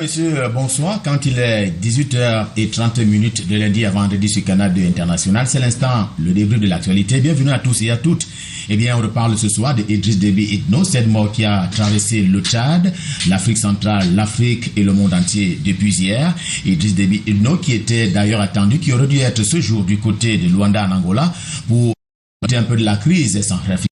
messieurs, bonsoir. Quand il est 18h30 de lundi à vendredi sur Canal 2 International, c'est l'instant, le début de l'actualité. Bienvenue à tous et à toutes. Eh bien, on reparle ce soir de Idriss Déby Itno, cette mort qui a traversé le Tchad, l'Afrique centrale, l'Afrique et le monde entier depuis hier. Idriss Déby Itno qui était d'ailleurs attendu, qui aurait dû être ce jour du côté de Luanda en Angola pour parler un peu de la crise centrafricaine.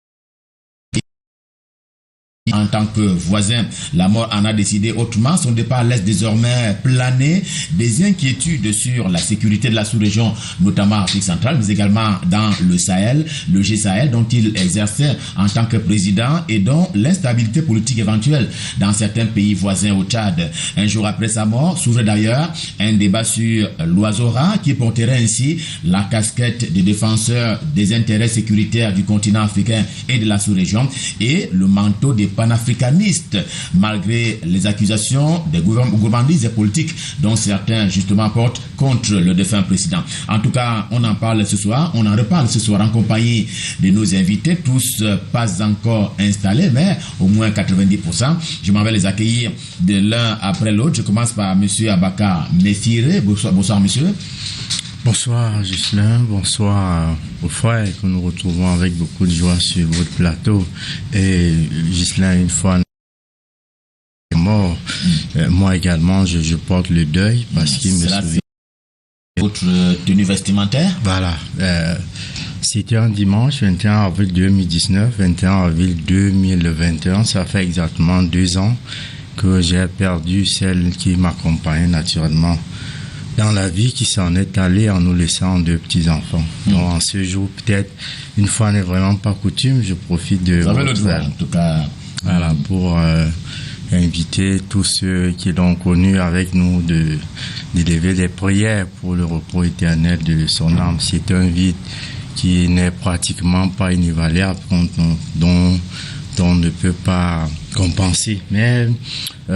En tant que voisin, la mort en a décidé autrement. Son départ laisse désormais planer des inquiétudes sur la sécurité de la sous-région, notamment en Afrique centrale, mais également dans le Sahel, le G-Sahel, dont il exerçait en tant que président et dont l'instabilité politique éventuelle dans certains pays voisins au Tchad. Un jour après sa mort, s'ouvre d'ailleurs un débat sur l'Oiseau-Rare qui porterait ainsi la casquette des défenseurs des intérêts sécuritaires du continent africain et de la sous-région et le manteau des panafricanistes, malgré les accusations des gourmandistes et politiques dont certains justement portent contre le défunt président. En tout cas, on en parle ce soir, on en reparle ce soir en compagnie de nos invités, tous pas encore installés, mais au moins 90%. Je m'en vais les accueillir de l'un après l'autre. Je commence par monsieur Abaka Mefire. Bonsoir monsieur. Bonsoir Ghislain, bonsoir aux frères que nous retrouvons avec beaucoup de joie sur votre plateau. Et Ghislain, une fois mort, moi également je porte le deuil parce qu'il me souvient. Votre tenue vestimentaire? Voilà, c'était un dimanche 21 avril 2019, 21 avril 2021, ça fait exactement 2 ans que j'ai perdu celle qui m'accompagnait naturellement dans la vie, qui s'en est allée en nous laissant 2 petits-enfants. Donc, en ce jour, peut-être, une fois n'est vraiment pas coutume, je profite de vous avez le droit, en tout cas. Voilà, pour inviter tous ceux qui l'ont connu avec nous d'élever des prières pour le repos éternel de son âme. C'est un vide qui n'est pratiquement pas inévaluable, dont on ne peut pas compenser. Mais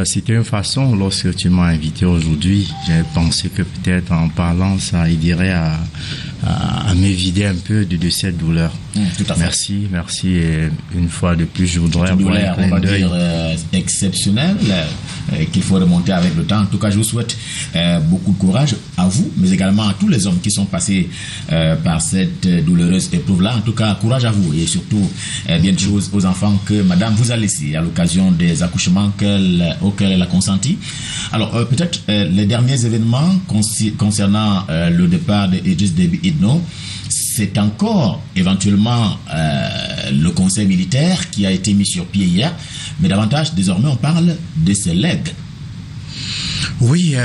c'était une façon, lorsque tu m'as invité aujourd'hui, j'ai pensé que peut-être en parlant, ça aiderait à m'évider un peu de cette douleur. Tout à fait. Merci. Et une fois de plus, je voudrais avoir un clin d'œil exceptionnel qu'il faut remonter avec le temps. En tout cas, je vous souhaite beaucoup de courage à vous, mais également à tous les hommes qui sont passés par cette douloureuse épreuve-là. En tout cas, courage à vous et surtout bien de choses aux enfants que madame vous a laissés à l'occasion des accouchements auxquels elle a consenti. Alors, peut-être les derniers événements concernant le départ d'Idriss Déby Itno, c'est encore éventuellement le conseil militaire qui a été mis sur pied hier, mais davantage, désormais, on parle de ses legs. Oui,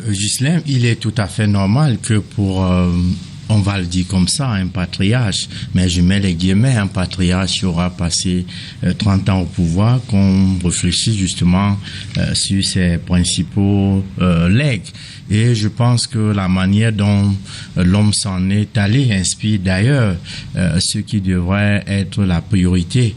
Ghislain, il est tout à fait normal que pour... on va le dire comme ça, un patriarche, mais je mets les guillemets, un patriarche qui aura passé 30 ans au pouvoir, qu'on réfléchisse justement sur ses principaux legs. Et je pense que la manière dont l'homme s'en est allé inspire d'ailleurs ce qui devrait être la priorité,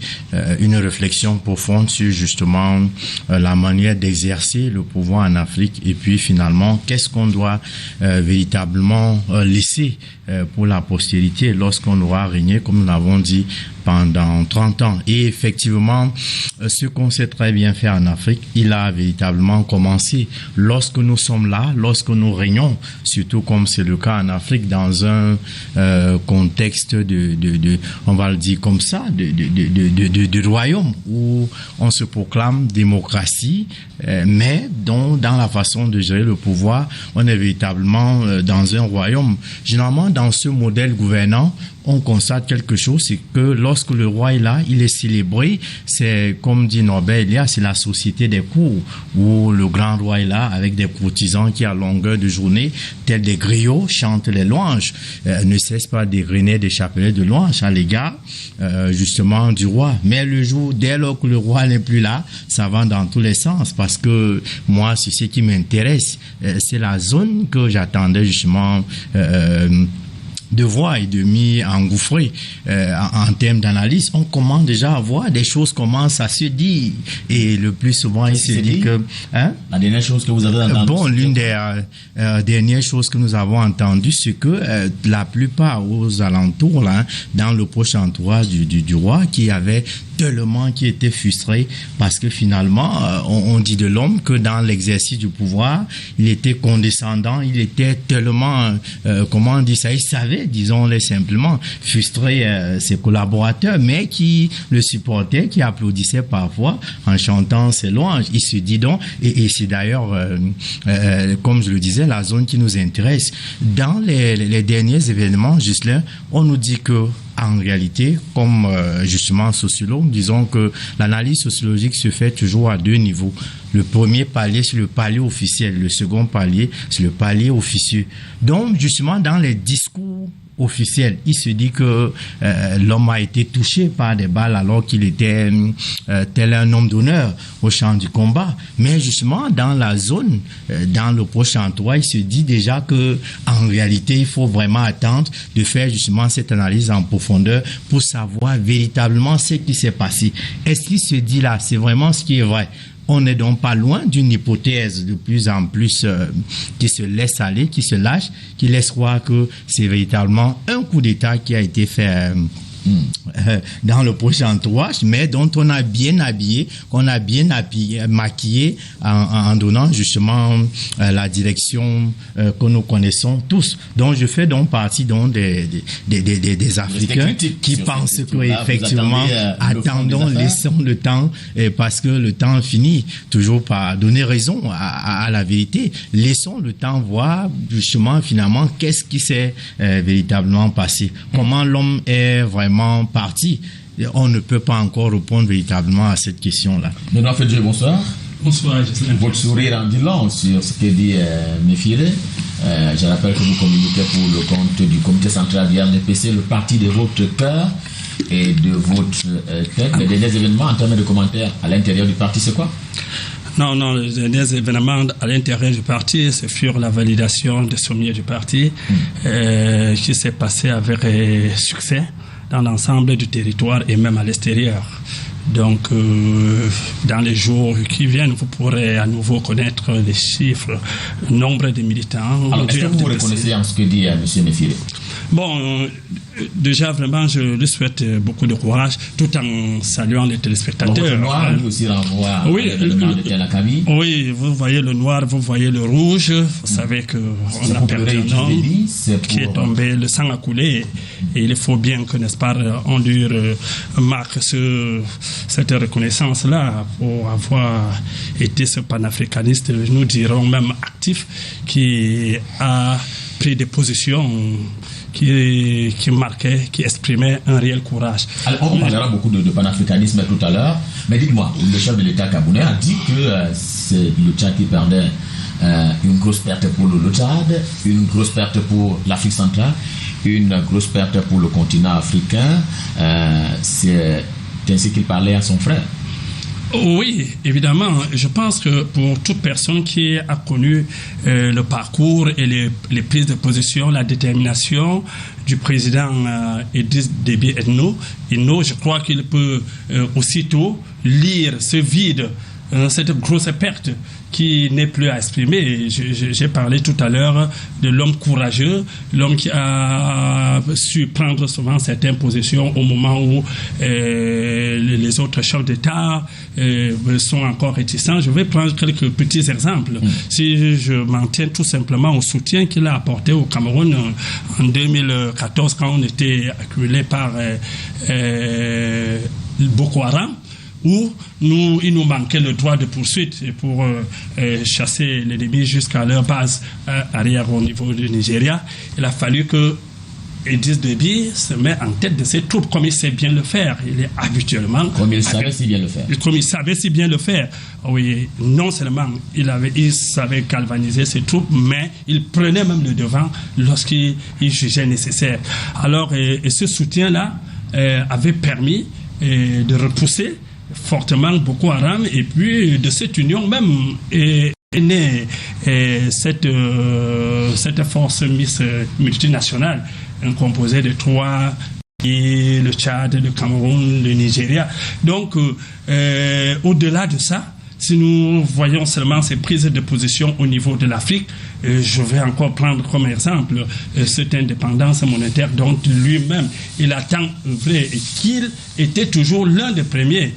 une réflexion profonde sur justement la manière d'exercer le pouvoir en Afrique et puis finalement qu'est-ce qu'on doit véritablement laisser pour la postérité lorsqu'on aura régné, comme nous l'avons dit, pendant 30 ans. Et effectivement, ce qu'on sait très bien faire en Afrique, il a véritablement commencé lorsque nous sommes là, lorsque nous régnons, surtout comme c'est le cas en Afrique, dans un contexte on va le dire comme ça, de royaume où on se proclame démocratie, mais dont dans la façon de gérer le pouvoir, on est véritablement dans un royaume. Généralement, dans ce modèle gouvernant, on constate quelque chose, c'est que lorsque le roi est là, il est célébré. C'est, comme dit Norbert Elias, c'est la société des cours, où le grand roi est là avec des courtisans qui, à longueur de journée, tels des griots, chantent les louanges, ne cessent pas d'égrener des chapelets de louanges à l'égard, justement, du roi. Mais le jour, dès lors que le roi n'est plus là, ça va dans tous les sens, parce que moi, c'est ce qui m'intéresse. C'est la zone que j'attendais, justement, de voir et de m'y engouffrer en termes d'analyse, on commence déjà à voir des choses commencent à se dire. Et le plus souvent, il se dit que... Hein? La dernière chose que vous avez entendue? Bon, l'une des dernières choses que nous avons entendues, c'est que la plupart aux alentours, là, dans le proche entourage du roi, qui avait tellement qui était frustré parce que finalement, on dit de l'homme que dans l'exercice du pouvoir, il était condescendant, il était tellement, comment on dit ça, il savait, disons-le simplement, frustrer ses collaborateurs, mais qui le supportaient, qui applaudissaient parfois en chantant ses louanges. Il se dit donc, et c'est d'ailleurs, comme je le disais, la zone qui nous intéresse. Dans les derniers événements, juste là, on nous dit que en réalité, comme justement sociologue, disons que l'analyse sociologique se fait toujours à deux niveaux. Le premier palier, c'est le palier officiel. Le second palier, c'est le palier officieux. Donc, justement, dans les discours officiel. Il se dit que l'homme a été touché par des balles alors qu'il était tel un homme d'honneur au champ du combat. Mais justement, dans la zone, dans le proche entourage, il se dit déjà que en réalité, il faut vraiment attendre de faire justement cette analyse en profondeur pour savoir véritablement ce qui s'est passé. Est-ce qu'il se dit là, c'est vraiment ce qui est vrai? On n'est donc pas loin d'une hypothèse de plus en plus qui se laisse aller, qui se lâche, qui laisse croire que c'est véritablement un coup d'État qui a été fait dans le prochain entourage, mais dont on a bien habillé, qu'on a bien maquillé en donnant justement la direction que nous connaissons tous. Donc je fais donc partie donc des Africains qui pensent que effectivement attendons, laissons le temps, parce que le temps finit toujours par donner raison à la vérité. Laissons le temps voir justement finalement qu'est-ce qui s'est véritablement passé, comment l'homme est vraiment parti. On ne peut pas encore répondre véritablement à cette question-là. Benoît Fedje, bonsoir. Bonsoir. Votre sourire en dit long sur ce que dit Méfire. Je rappelle que vous communiquez pour le compte du comité central du RDPC, le parti de votre cœur et de votre tête. Les derniers événements en termes de commentaires à l'intérieur du parti, c'est quoi? Non, les derniers événements à l'intérieur du parti, c'est sur la validation des sommiers du parti qui s'est passé avec succès dans l'ensemble du territoire et même à l'extérieur. Donc, dans les jours qui viennent, vous pourrez à nouveau connaître les chiffres, le nombre de militants. Alors, est-ce que vous reconnaissez en ce que dit M. Méfire? Bon, déjà, vraiment, je lui souhaite beaucoup de courage, tout en saluant les téléspectateurs. Le noir, lui aussi renvoie l'événement de Telakami. Oui, vous voyez le noir, vous voyez le rouge. Vous savez qu'on a perdu un homme qui est tombé, le sang a coulé. Et il faut bien que, n'est-ce pas, on lui marque cette reconnaissance-là pour avoir été ce panafricaniste, nous dirons même actif, qui a pris des positions qui marquait, qui exprimait un réel courage. Alors, on parlera beaucoup de panafricanisme tout à l'heure, mais dites-moi, le chef de l'État camerounais a dit que c'est le Tchad qui perdait une grosse perte pour le Tchad, une grosse perte pour l'Afrique centrale, une grosse perte pour le continent africain. C'est ainsi qu'il parlait à son frère. Oui, évidemment. Je pense que pour toute personne qui a connu le parcours et les prises de position, la détermination du président Idriss Déby Itno, je crois qu'il peut aussitôt lire ce vide, cette grosse perte qui n'est plus à exprimer. J'ai parlé tout à l'heure de l'homme courageux, l'homme qui a su prendre souvent certaines positions au moment où les autres chefs d'État sont encore réticents. Je vais prendre quelques petits exemples. Si je m'en tiens tout simplement au soutien qu'il a apporté au Cameroun en 2014 quand on était acculé par Boko Haram, où il nous manquait le droit de poursuite pour chasser l'ennemi jusqu'à leur base arrière au niveau du Nigeria. Il a fallu que Idriss Déby se mette en tête de ses troupes, comme il sait bien le faire. Il est habituellement... Comme il savait si bien le faire. Comme il savait si bien le faire. Oui, non seulement il savait galvaniser ses troupes, mais il prenait même le devant lorsqu'il jugeait nécessaire. Alors, et ce soutien-là avait permis de repousser fortement Boko Haram, et puis de cette union même est née cette force multinationale composée de 3 pays, le Tchad, le Cameroun, le Nigeria. Donc au-delà de ça, Si nous voyons seulement ces prises de position au niveau de l'Afrique, je vais encore prendre comme exemple cette indépendance monétaire dont lui-même il a tant œuvré et qu'il était toujours l'un des premiers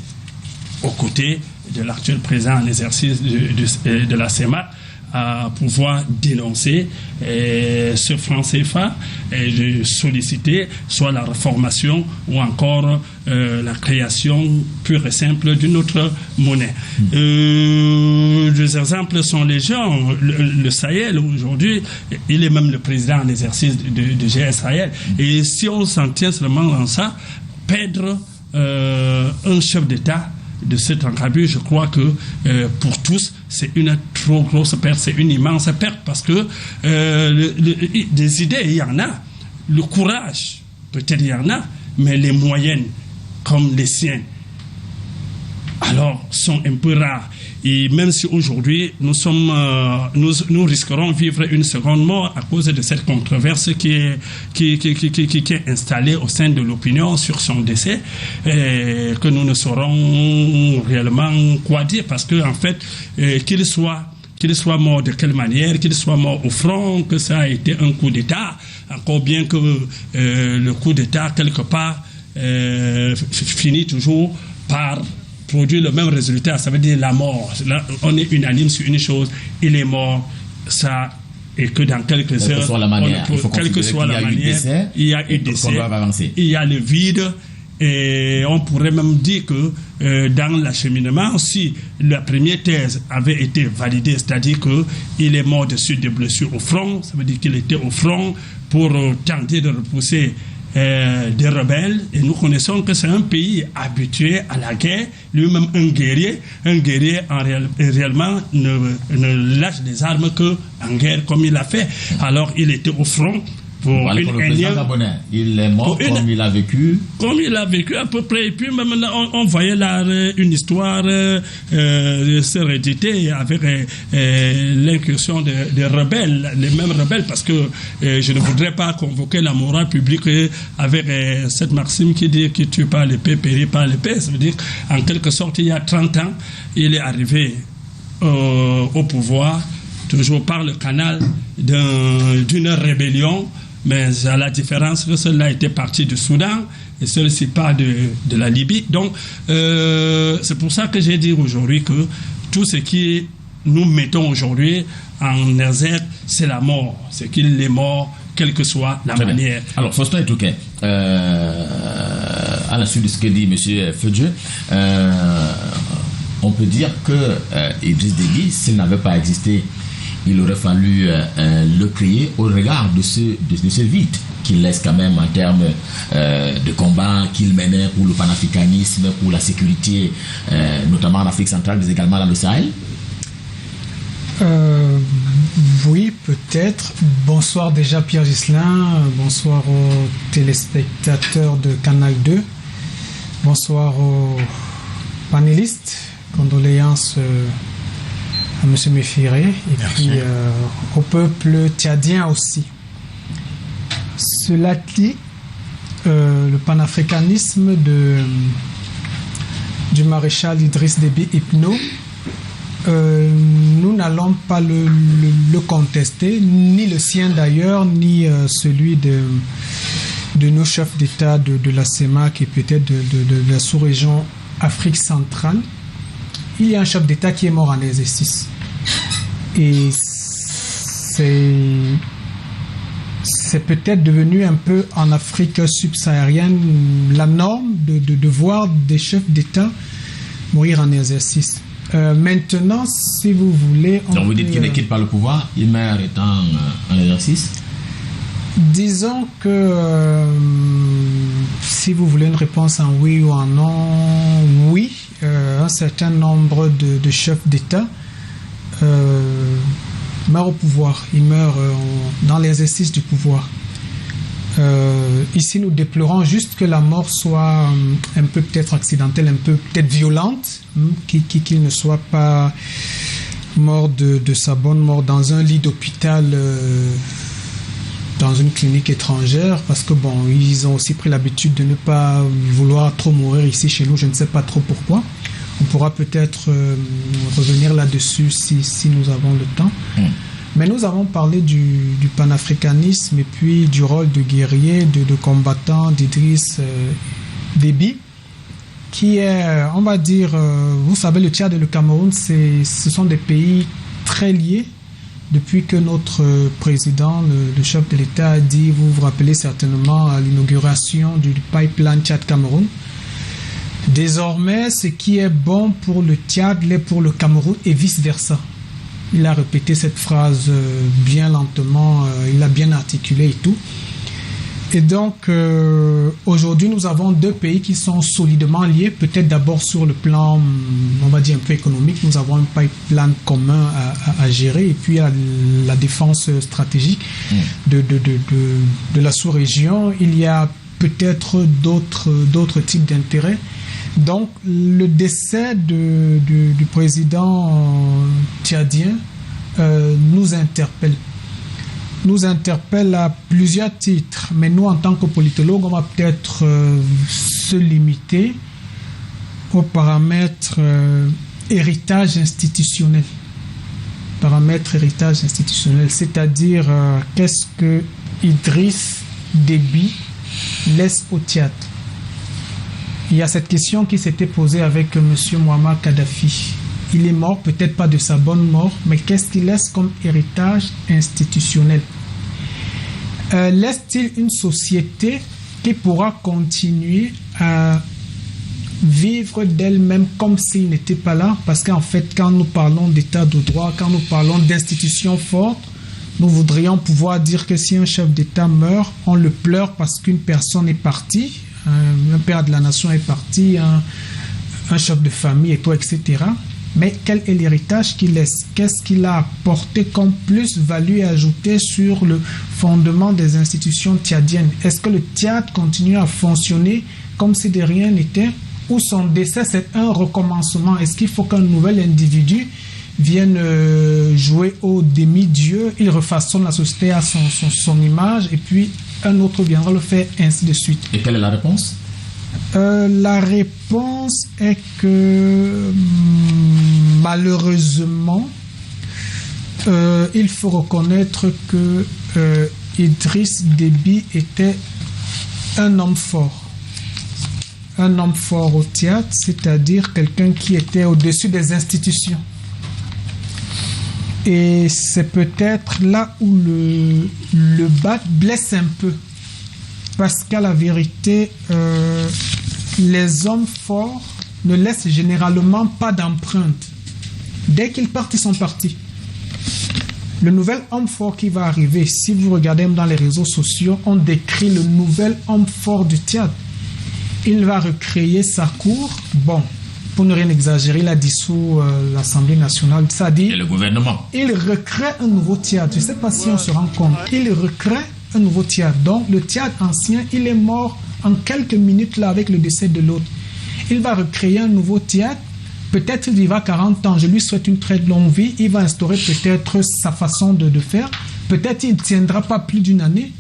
aux côtés de l'actuel président en exercice de la CEMAC à pouvoir dénoncer ce franc CFA et de solliciter soit la réformation ou encore la création pure et simple d'une autre monnaie. Les exemples sont légion. Le Sahel aujourd'hui, il est même le président en exercice de GS Sahel. Et si on s'en tient seulement dans ça, perdre un chef d'État de cet encablure, je crois que pour tous, c'est une trop grosse perte, c'est une immense perte parce que des idées, il y en a, le courage, peut-être il y en a, mais les moyens, comme les siens, alors sont un peu rares. Et même si aujourd'hui nous risquerons de vivre une seconde mort à cause de cette controverse qui est installée au sein de l'opinion sur son décès, que nous ne saurons réellement quoi dire parce que en fait qu'il soit mort de quelle manière, qu'il soit mort au front, que ça a été un coup d'État, encore bien que le coup d'État quelque part finit toujours par produire le même résultat, ça veut dire la mort. Là, on est unanime sur une chose, il est mort, ça, et que dans quelques heures, quelle que soit la manière, il y a eu décès, il y a le vide, et on pourrait même dire que dans l'acheminement, si la première thèse avait été validée, c'est-à-dire qu'il est mort de suite de blessures au front, ça veut dire qu'il était au front pour tenter de repousser des rebelles, et nous connaissons que c'est un pays habitué à la guerre, lui-même un guerrier réellement ne lâche des armes que en guerre comme il a fait. Alors il était au front pour le président Gabonais, il est mort comme il a vécu. Comme il a vécu à peu près. Et puis même là, on voyait là une histoire se rééditer avec l'incursion des rebelles, les mêmes rebelles, parce que je ne voudrais pas convoquer la morale publique avec cette maxime qui dit que tue pas l'épée, périt par l'épée. Ça veut dire en quelque sorte, il y a 30 ans, il est arrivé au pouvoir, toujours par le canal d'une rébellion, mais à la différence que celle-là était partie du Soudan et celle-ci part de la Libye. Donc, c'est pour ça que j'ai dit aujourd'hui que tout ce qui nous mettons aujourd'hui en exergue, c'est la mort. C'est qu'il est mort, quelle que soit la manière. Alors, Faustin Etouké, à la suite de ce que dit M. Fedjeux, on peut dire que Idriss Déby, s'il n'avait pas existé, il aurait fallu le créer au regard de ce vide qu'il laisse quand même en termes de combat qu'il menait pour le panafricanisme, pour la sécurité, notamment en Afrique centrale, mais également dans le Sahel. Oui, peut-être. Bonsoir déjà Pierre Ghislain, bonsoir aux téléspectateurs de Canal 2, bonsoir aux panélistes, condoléances à M. Méfiré et puis au peuple tchadien aussi. Cela dit, le panafricanisme du maréchal Idriss Déby Itno, nous n'allons pas le contester, ni le sien d'ailleurs, ni celui de nos chefs d'État de la CEMAC et peut-être de la sous-région Afrique centrale. Il y a un chef d'État qui est mort en exercice. Et c'est peut-être devenu un peu en Afrique subsaharienne la norme de voir des chefs d'État mourir en exercice. Maintenant, si vous voulez... Donc vous dites qu'il ne quitte pas le pouvoir, il meurt étant en exercice? Disons que si vous voulez une réponse en oui ou en non, oui. Un certain nombre de chefs d'État meurent au pouvoir. Ils meurent dans l'exercice du pouvoir. Ici, nous déplorons juste que la mort soit un peu peut-être accidentelle, un peu peut-être violente, qu'il ne soit pas mort de sa bonne mort dans un lit d'hôpital, dans une clinique étrangère, parce que bon, ils ont aussi pris l'habitude de ne pas vouloir trop mourir ici chez nous, je ne sais pas trop pourquoi. On pourra peut-être revenir là-dessus si nous avons le temps. Mais nous avons parlé du panafricanisme et puis du rôle de guerrier, de combattant d'Idriss Déby, qui est, on va dire, vous savez, le Tchad et le Cameroun, ce sont des pays très liés. Depuis que notre président, le chef de l'État, a dit, vous vous rappelez certainement à l'inauguration du pipeline Tchad-Cameroun, désormais, ce qui est bon pour le Tchad l'est pour le Cameroun et vice-versa. Il a répété cette phrase bien lentement, il l'a bien articulé et tout. Et donc, aujourd'hui, nous avons deux pays qui sont solidement liés, peut-être d'abord sur le plan, on va dire, un peu économique. Nous avons un pipeline commun à gérer, et puis la défense stratégique de la sous-région. Il y a peut-être d'autres types d'intérêts. Donc, le décès du président tchadien nous interpelle. Nous interpelle à plusieurs titres, mais nous, en tant que politologues, on va peut-être se limiter au paramètre héritage institutionnel. Paramètre héritage institutionnel, c'est-à-dire qu'est-ce que Idriss Déby laisse au Tchad. Il y a cette question qui s'était posée avec M. Muammar Kadhafi. Il est mort, peut-être pas de sa bonne mort, mais qu'est-ce qu'il laisse comme héritage institutionnel? Laisse-t-il une société qui pourra continuer à vivre d'elle-même comme s'il n'était pas là? Parce qu'en fait, quand nous parlons d'état de droit, quand nous parlons d'institutions fortes, nous voudrions pouvoir dire que si un chef d'État meurt, on le pleure parce qu'une personne est partie, un père de la nation est parti, un chef de famille et tout, etc. Mais quel est l'héritage qu'il laisse? Qu'est-ce qu'il a apporté comme plus-value ajoutée sur le fondement des institutions tchadiennes? Est-ce que le Tchad continue à fonctionner comme si de rien n'était? Ou son décès, c'est un recommencement? Est-ce qu'il faut qu'un nouvel individu vienne jouer au demi-dieu, il refaçonne la société à son image, et puis un autre viendra le faire, ainsi de suite? Et quelle est la réponse? La réponse est que malheureusement, il faut reconnaître que Idriss Déby était un homme fort. Un homme fort au Tchad, c'est-à-dire quelqu'un qui était au-dessus des institutions. Et c'est peut-être là où le bas blesse un peu. Parce qu'à la vérité, les hommes forts ne laissent généralement pas d'empreinte. Dès qu'ils partent, ils sont partis. Le nouvel homme fort qui va arriver, si vous regardez dans les réseaux sociaux, on décrit le nouvel homme fort du Tchad. Il va recréer sa cour. Bon, pour ne rien exagérer, il a dissous l'Assemblée nationale. Ça dit, et le gouvernement. Il recrée un nouveau Tchad. Je ne sais pas si on se rend compte. Il recrée un nouveau Tchad. Donc, le Tchad ancien, il est mort en quelques minutes là avec le décès de l'autre. Il va recréer un nouveau Tchad. Peut-être il vivra 40 ans. Je lui souhaite une très longue vie. Il va instaurer peut-être sa façon de faire. Peut-être il ne tiendra pas plus d'une année.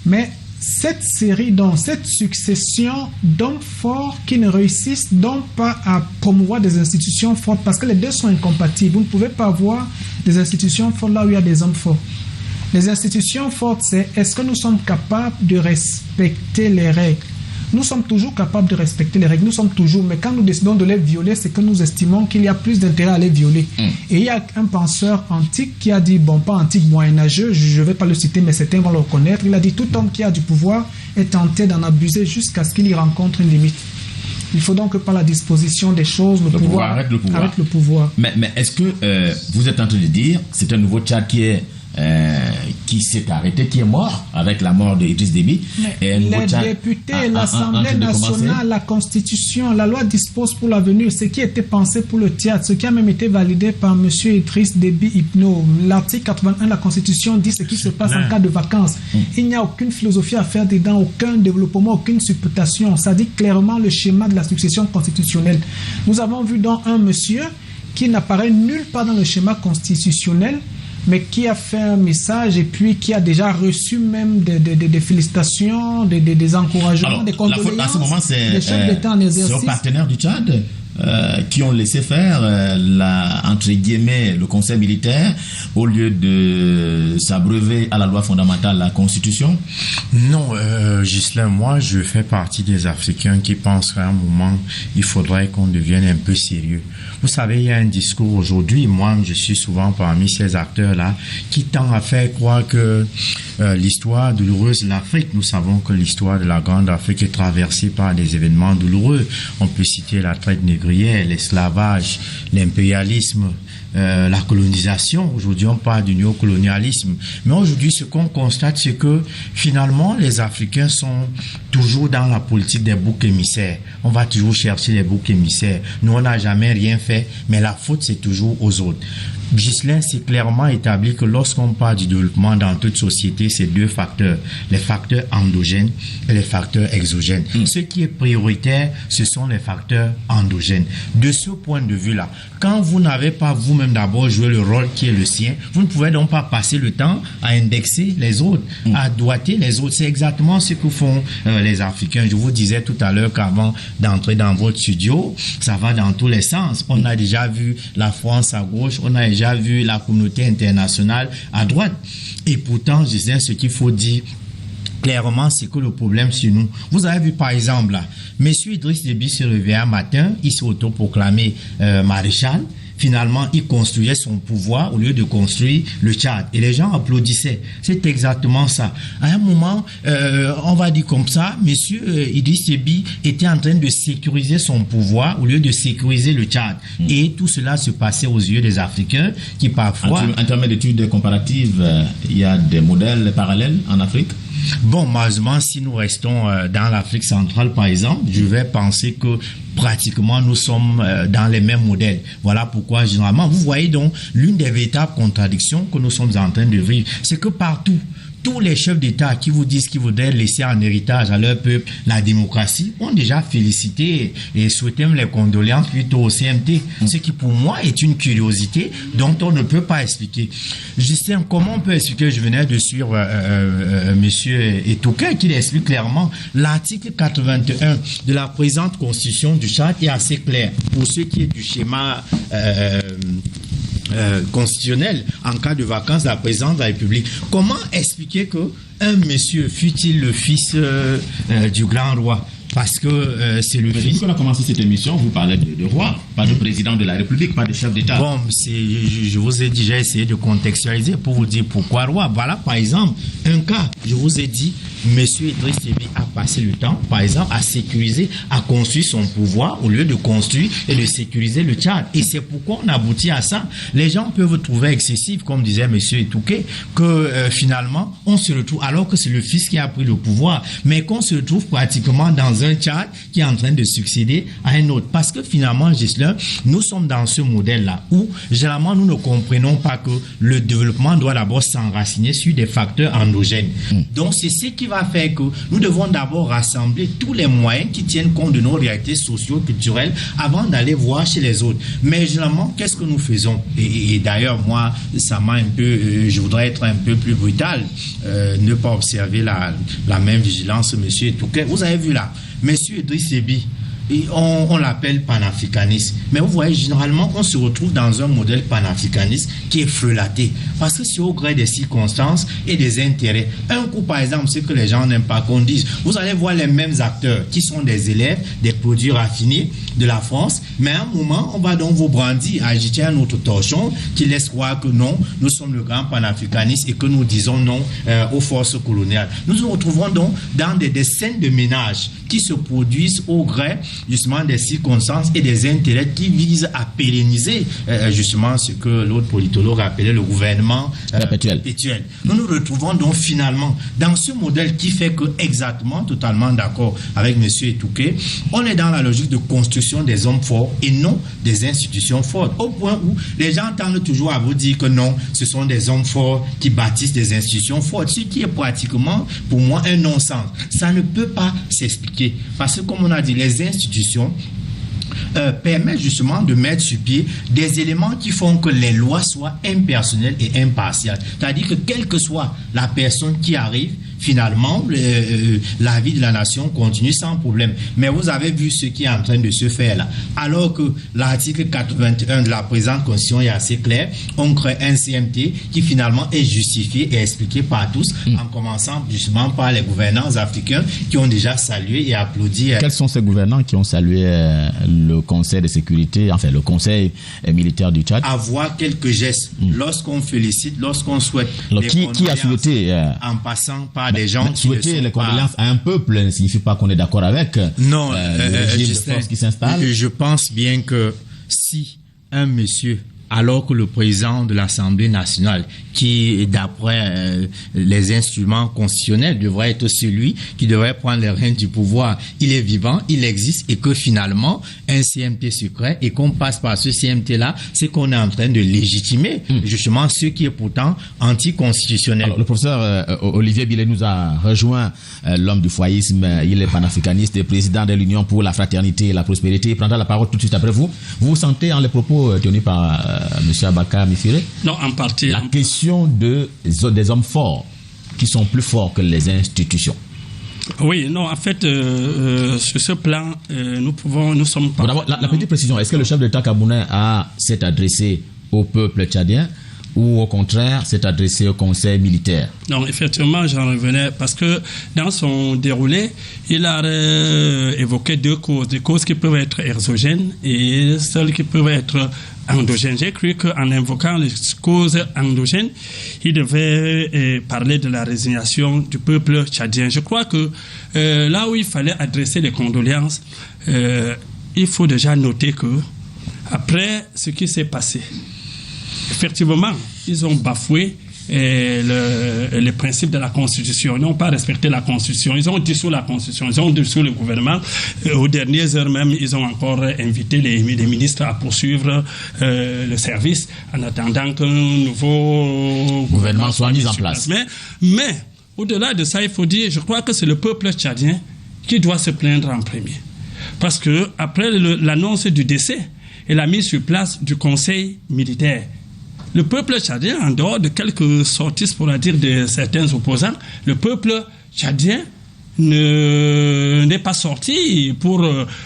Mais cette série, donc cette succession d'hommes forts qui ne réussissent donc pas à promouvoir des institutions fortes, parce que les deux sont incompatibles. Vous ne pouvez pas avoir des institutions fortes là où il y a des hommes forts. Les institutions fortes, c'est est-ce que nous sommes capables de respecter les règles? Nous sommes toujours capables de respecter les règles, nous sommes toujours, mais quand nous décidons de les violer, c'est que nous estimons qu'il y a plus d'intérêt à les violer. Et il y a un penseur antique qui a dit, bon, pas antique, moyenâgeux, je ne vais pas le citer, mais certains vont le reconnaître, il a dit, tout homme qui a du pouvoir est tenté d'en abuser jusqu'à ce qu'il y rencontre une limite. Il faut donc que par la disposition des choses, le pouvoir arrête le pouvoir. Mais est-ce que vous êtes en train de dire, c'est un nouveau Tchad qui s'est arrêté, qui est mort avec la mort d'Idriss Déby? Les députés, l'Assemblée nationale, la Constitution, la loi dispose pour l'avenir ce qui était pensé pour le Tchad, ce qui a même été validé par M. Idriss Déby Itno. L'article 81 de la Constitution dit ce qui se passe en cas de vacances. Il n'y a aucune philosophie à faire dedans, aucun développement, aucune supputation. Ça dit clairement le schéma de la succession constitutionnelle. Nous avons vu donc un monsieur qui n'apparaît nulle part dans le schéma constitutionnel, mais qui a fait un message et puis qui a déjà reçu même des félicitations, des encouragements, des condoléances. À ce moment, c'est des chefs d'État en exercice. C'est au partenaire du Tchad, qui ont laissé faire entre guillemets le conseil militaire au lieu de s'abreuver à la loi fondamentale, la Constitution? Non, Ghislain, moi je fais partie des Africains qui pensent qu'à un moment il faudrait qu'on devienne un peu sérieux. Vous savez, il y a un discours aujourd'hui, moi je suis souvent parmi ces acteurs-là, qui tend à faire croire que l'histoire douloureuse de l'Afrique, nous savons que l'histoire de la Grande Afrique est traversée par des événements douloureux. On peut citer la traite négrière, l'esclavage, l'impérialisme, la colonisation. Aujourd'hui, on parle du néocolonialisme. Mais aujourd'hui, ce qu'on constate, c'est que finalement, les Africains sont toujours dans la politique des boucs émissaires. On va toujours chercher les boucs émissaires. Nous, on n'a jamais rien fait, mais la faute, c'est toujours aux autres. Ghislain, c'est clairement établi que lorsqu'on parle du développement dans toute société, c'est deux facteurs, les facteurs endogènes et les facteurs exogènes. Ce qui est prioritaire, ce sont les facteurs endogènes. De ce point de vue-là, quand vous n'avez pas vous-même d'abord joué le rôle qui est le sien, vous ne pouvez donc pas passer le temps à indexer les autres, à doiter les autres. C'est exactement ce que font les Africains. Je vous disais tout à l'heure qu'avant d'entrer dans votre studio, ça va dans tous les sens. On a déjà vu la France à gauche, on a déjà vu la communauté internationale à droite. Et pourtant, je sais ce qu'il faut dire clairement, c'est que le problème c'est nous. Vous avez vu par exemple là, monsieur Idriss Déby se réveillait un matin, il s'est autoproclamé maréchal. Finalement, il construisait son pouvoir au lieu de construire le Tchad. Et les gens applaudissaient. C'est exactement ça. À un moment, on va dire comme ça, monsieur Idriss Déby était en train de sécuriser son pouvoir au lieu de sécuriser le Tchad. Et tout cela se passait aux yeux des Africains qui parfois... En termes d'études comparatives, il y a des modèles parallèles en Afrique? Bon, malheureusement, si nous restons dans l'Afrique centrale, par exemple, je vais penser que pratiquement nous sommes dans les mêmes modèles. Voilà pourquoi, généralement, vous voyez donc, l'une des véritables contradictions que nous sommes en train de vivre, c'est que partout, tous les chefs d'État qui vous disent qu'ils voudraient laisser en héritage à leur peuple la démocratie ont déjà félicité et souhaité les condoléances plutôt au CMT. Ce qui pour moi est une curiosité dont on ne peut pas expliquer. Justin, comment on peut expliquer, je venais de suivre monsieur Etouké qui explique clairement l'article 81 de la présente constitution du Tchad est assez clair pour ce qui est du schéma constitutionnel en cas de vacances de la présidence de la République. Comment expliquer que un monsieur, fût-il le fils du grand roi, parce que c'est le fils... Quand on a commencé cette émission, vous parlez de roi, pas de président de la République, pas de chef d'État. Bon, je vous ai déjà essayé de contextualiser pour vous dire pourquoi roi. Voilà, par exemple, un cas, je vous ai dit, monsieur Idriss Déby a passé le temps, par exemple, à sécuriser, à construire son pouvoir au lieu de construire et de sécuriser le Tchad. Et c'est pourquoi on aboutit à ça. Les gens peuvent trouver excessif, comme disait monsieur Etouké, que finalement, on se retrouve, alors que c'est le fils qui a pris le pouvoir, mais qu'on se retrouve pratiquement dans un Tchad qui est en train de succéder à un autre. Parce que finalement, Ghislain, nous sommes dans ce modèle-là où, généralement, nous ne comprenons pas que le développement doit d'abord s'enraciner sur des facteurs endogènes. Donc, c'est ce qui va faire que nous devons d'abord rassembler tous les moyens qui tiennent compte de nos réalités socio-culturelles avant d'aller voir chez les autres. Mais généralement, qu'est-ce que nous faisons? Et d'ailleurs, moi, ça m'a un peu... je voudrais être un peu plus brutal, ne pas observer la même vigilance, monsieur Etouké. Vous avez vu là, monsieur Idriss Déby, et on l'appelle panafricaniste. Mais vous voyez, généralement, on se retrouve dans un modèle panafricaniste qui est frelaté. Parce que c'est au gré des circonstances et des intérêts. Un coup, par exemple, ce que les gens n'aiment pas qu'on dise. Vous allez voir les mêmes acteurs qui sont des élèves des produits raffinés de la France. Mais à un moment, on va donc vous brandir, agiter un autre torchon qui laisse croire que non, nous sommes le grand panafricaniste et que nous disons non aux forces coloniales. Nous nous retrouvons donc dans des scènes de ménage qui se produisent au gré justement des circonstances et des intérêts qui visent à pérenniser justement ce que l'autre politologue appelait le gouvernement perpétuel. Nous nous retrouvons donc finalement dans ce modèle qui fait que exactement, totalement d'accord avec M. Etouké, on est dans la logique de construction des hommes forts et non des institutions fortes. Au point où les gens tendent toujours à vous dire que non, ce sont des hommes forts qui bâtissent des institutions fortes, ce qui est pratiquement pour moi un non-sens. Ça ne peut pas s'expliquer parce que comme on a dit, les institutions permettent justement de mettre sur pied des éléments qui font que les lois soient impersonnelles et impartiales. C'est-à-dire que quelle que soit la personne qui arrive, finalement, la vie de la nation continue sans problème. Mais vous avez vu ce qui est en train de se faire là. Alors que l'article 81 de la présente Constitution est assez clair, on crée un CMT qui finalement est justifié et expliqué par tous, en commençant justement par les gouvernants africains qui ont déjà salué et applaudi. Quels sont ces gouvernants qui ont salué le Conseil de sécurité, enfin le Conseil militaire du Tchad? Avoir quelques gestes. Lorsqu'on félicite, lorsqu'on souhaite. Alors, qui a souhaité en passant par des gens qui souhaiter les condoléances à un peuple ne signifie pas qu'on est d'accord avec le régime de force qui s'installe. Je pense bien que si un monsieur, alors que le président de l'Assemblée nationale, qui d'après les instruments constitutionnels devrait être celui qui devrait prendre les rênes du pouvoir, il est vivant, il existe, et que finalement un CMT se crée et qu'on passe par ce CMT-là, c'est qu'on est en train de légitimer justement ce qui est pourtant anticonstitutionnel. Alors, le professeur Olivier Billet nous a rejoint, l'homme du foyisme, il est panafricaniste et président de l'Union pour la fraternité et la prospérité. Il prendra la parole tout de suite après vous. Vous vous sentez en les propos tenus par M. Abaka Mifire? Non, en partie. La question des hommes forts qui sont plus forts que les institutions. Oui, non, en fait, sur ce plan, nous sommes pas... D'abord, la petite précision, est-ce que le chef d'État camerounais s'est adressé au peuple tchadien ou au contraire s'est adressé au conseil militaire? Non, effectivement, j'en revenais parce que dans son déroulé, il a évoqué deux causes. Des causes qui peuvent être exogènes et celles qui peuvent être endogènes. J'ai cru qu'en invoquant les causes endogènes, il devait parler de la résignation du peuple tchadien. Je crois que là où il fallait adresser les condoléances, il faut déjà noter que après ce qui s'est passé, effectivement, ils ont bafoué les principes de la Constitution. Ils n'ont pas respecté la Constitution. Ils ont dissous la Constitution. Ils ont dissous le gouvernement. Aux dernières heures même, ils ont encore invité les ministres à poursuivre le service en attendant qu'un nouveau gouvernement soit mis en place. Mais au-delà de ça, il faut dire, je crois que c'est le peuple tchadien qui doit se plaindre en premier. Parce que après l'annonce du décès et la mise sur place du conseil militaire, le peuple tchadien, en dehors de quelques sorties, pour la dire, de certains opposants, le peuple tchadien n'est pas sorti pour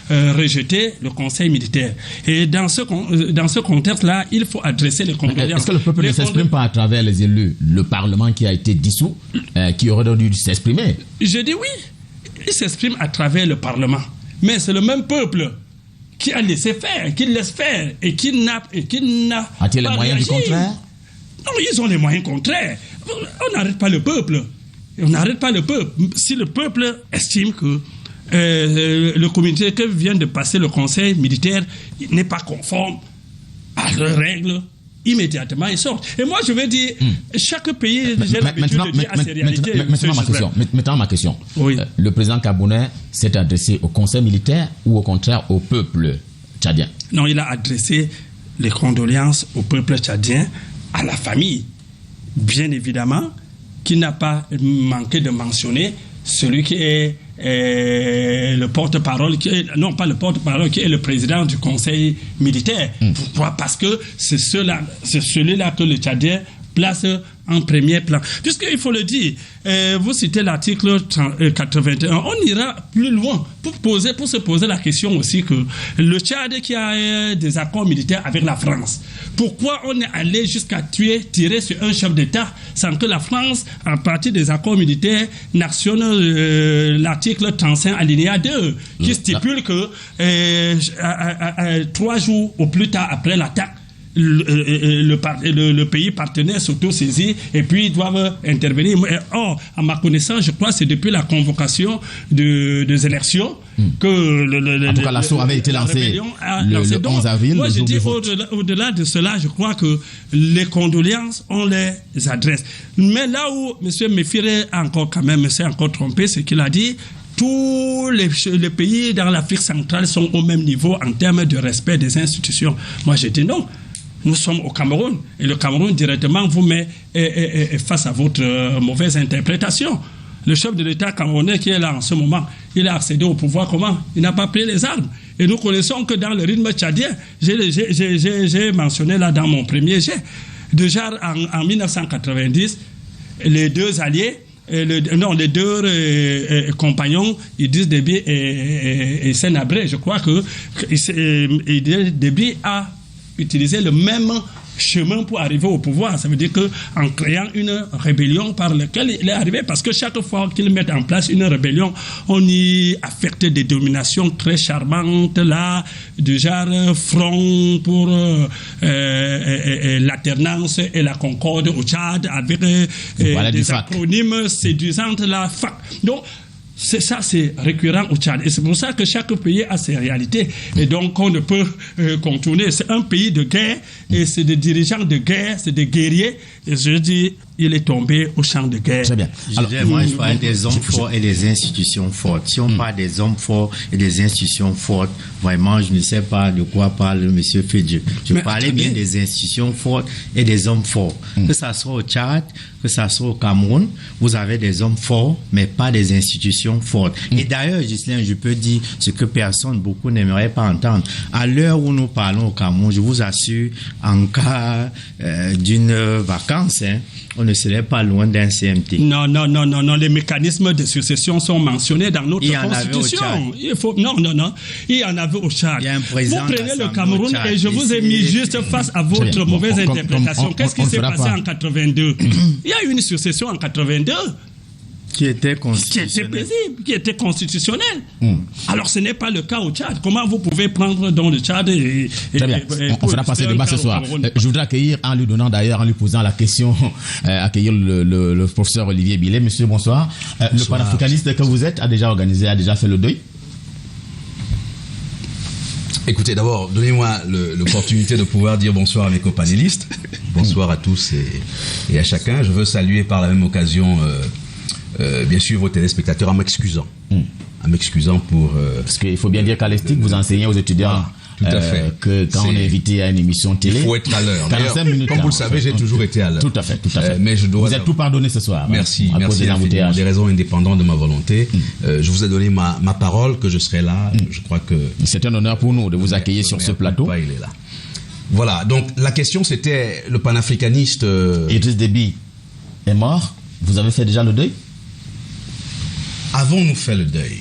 rejeter le conseil militaire. Et dans ce contexte-là, il faut adresser les condoléances. Est-ce que le peuple ne s'exprime pas à travers les élus, le Parlement qui a été dissous, qui aurait dû s'exprimer? Je dis oui, il s'exprime à travers le Parlement. Mais c'est le même peuple qui a laissé faire, qui laisse faire et qui n'a A-t-il les moyens du contraire? Non, ils ont les moyens contraires. On n'arrête pas le peuple. On n'arrête pas le peuple. Si le peuple estime que le comité que vient de passer le conseil militaire n'est pas conforme à leurs règles, immédiatement ils sortent. Et moi je vais dire, chaque pays, j'ai l'habitude de dire à ses réalités. Maintenant ma question. Oui. Le président camerounais s'est adressé au conseil militaire ou au contraire au peuple tchadien? Non, il a adressé les condoléances au peuple tchadien, à la famille, bien évidemment, qui n'a pas manqué de mentionner celui qui est le porte-parole, non pas le porte-parole, qui est le président du conseil militaire. Pourquoi? Parce que c'est celui-là que le Tchadien place en premier plan. Puisqu'il faut le dire, vous citez l'article 81, on ira plus loin pour se poser la question aussi que le Tchad qui a des accords militaires avec la France, pourquoi on est allé jusqu'à tirer sur un chef d'État sans que la France, à partir des accords militaires, nationaux, l'article 35 alinéa 2, qui stipule que 3 jours au plus tard après l'attaque, le pays partenaire s'auto-saisit et puis ils doivent intervenir. Or, à ma connaissance, je crois que c'est depuis la convocation des élections que en tout cas, l'assaut avait été lancé le 11 avril. Moi, je dis au-delà de cela, je crois que les condoléances, on les adresse. Mais là où M. Mefire a encore quand même s'est encore trompé, c'est qu'il a dit tous les pays dans l'Afrique centrale sont au même niveau en termes de respect des institutions. Moi, je dis non. Nous sommes au Cameroun et le Cameroun directement vous met face à votre mauvaise interprétation. Le chef de l'État camerounais qui est là en ce moment, il a accédé au pouvoir comment? Il n'a pas pris les armes. Et nous connaissons que dans le rythme tchadien, j'ai mentionné là dans mon premier jet, déjà en 1990, les deux alliés les deux compagnons, Idriss Déby et Hissène Habré, je crois que Idriss Déby a utilisé le même chemin pour arriver au pouvoir. Ça veut dire que en créant une rébellion par laquelle il est arrivé, parce que chaque fois qu'ils mettent en place une rébellion, on y affecte des dominations très charmantes là, du genre front pour l'alternance et la concorde au Tchad, avec des acronymes séduisantes là. Donc c'est récurrent au Tchad. Et c'est pour ça que chaque pays a ses réalités. Et donc, on ne peut contourner. C'est un pays de guerre, et c'est des dirigeants de guerre, c'est des guerriers. Et je dis, il est tombé au champ de guerre. Très bien. Alors, moi, il faut des hommes forts et des institutions fortes. Si on parle des hommes forts et des institutions fortes, vraiment, je ne sais pas de quoi parle M. Fidji. Je parlais bien des institutions fortes et des hommes forts. Que ça soit au Tchad, que ça soit au Cameroun, vous avez des hommes forts, mais pas des institutions fortes. Et d'ailleurs, Ghislain, je peux dire ce que beaucoup n'aimeraient pas entendre. À l'heure où nous parlons au Cameroun, je vous assure, en cas d'une vacance, on ne serait pas loin d'un CMT. Non. Les mécanismes de succession sont mentionnés dans notre constitution. Il y en avait au Tchad. Vous prenez le Cameroun et je vous ai mis juste face à votre mauvaise interprétation. Qu'est-ce qui s'est passé en 82? Il y a eu une succession en 82. Qui était constitutionnel. Qui était constitutionnel. Alors ce n'est pas le cas au Tchad. Comment vous pouvez prendre dans le Tchad Très bien. On fera passer le débat ce soir. Je voudrais accueillir, en lui donnant d'ailleurs, en lui posant la question, accueillir le professeur Olivier Billet. Monsieur, bonsoir. Le panafricaniste que vous êtes a déjà fait le deuil? Écoutez, d'abord, donnez-moi l'opportunité de pouvoir dire bonsoir à mes copanélistes. Bonsoir à tous et à chacun. Je veux saluer par la même occasion bien sûr vos téléspectateurs en m'excusant pour... Parce qu'il faut bien dire qu'à l'ESTIC, vous enseignez aux étudiants tout à fait. Que quand on est invité à une émission télé... Il faut être à l'heure. 45 minutes. Comme vous le savez, j'ai toujours été à l'heure. Tout à fait. Mais vous êtes tout pardonné ce soir. Merci infiniment. Des raisons indépendantes de ma volonté. Je vous ai donné ma parole que je serai là. Je crois que... C'est un honneur pour nous de vous accueillir sur ce plateau. Il est là. Voilà. Donc, la question, c'était le panafricaniste... Idriss Déby est mort. Vous avez fait déjà le deuil? Avons-nous fait le deuil?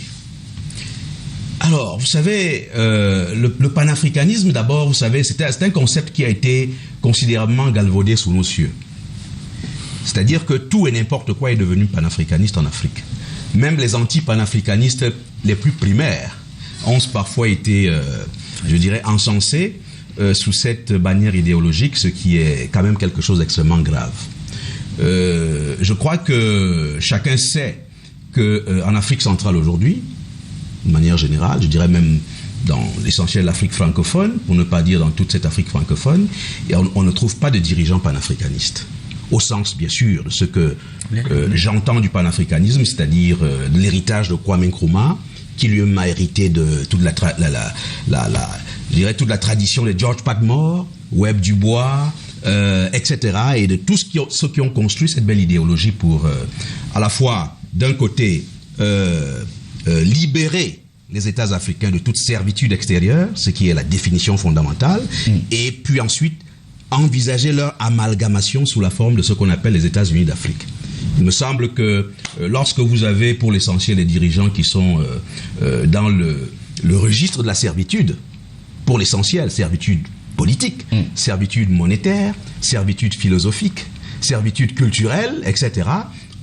Alors, vous savez, le panafricanisme, d'abord, vous savez, c'est un concept qui a été considérablement galvaudé sous nos cieux. C'est-à-dire que tout et n'importe quoi est devenu panafricaniste en Afrique. Même les anti-panafricanistes les plus primaires ont parfois été, je dirais, encensés sous cette bannière idéologique, ce qui est quand même quelque chose d'extrêmement grave. Je crois que chacun sait qu'en Afrique centrale aujourd'hui, de manière générale, je dirais même dans l'essentiel de l'Afrique francophone, pour ne pas dire dans toute cette Afrique francophone, on ne trouve pas de dirigeants panafricanistes. Au sens, bien sûr, de ce que j'entends du panafricanisme, c'est-à-dire de l'héritage de Kwame Nkrumah, qui lui-même a hérité de toute toute la tradition de George Padmore, Webb Dubois, etc., et de tous ceux qui ont construit cette belle idéologie pour à la fois, d'un côté, libérer les États africains de toute servitude extérieure, ce qui est la définition fondamentale, et puis ensuite envisager leur amalgamation sous la forme de ce qu'on appelle les États-Unis d'Afrique. Il me semble que lorsque vous avez pour l'essentiel les dirigeants qui sont dans le registre de la servitude, pour l'essentiel, servitude politique, servitude monétaire, servitude philosophique, servitude culturelle, etc.,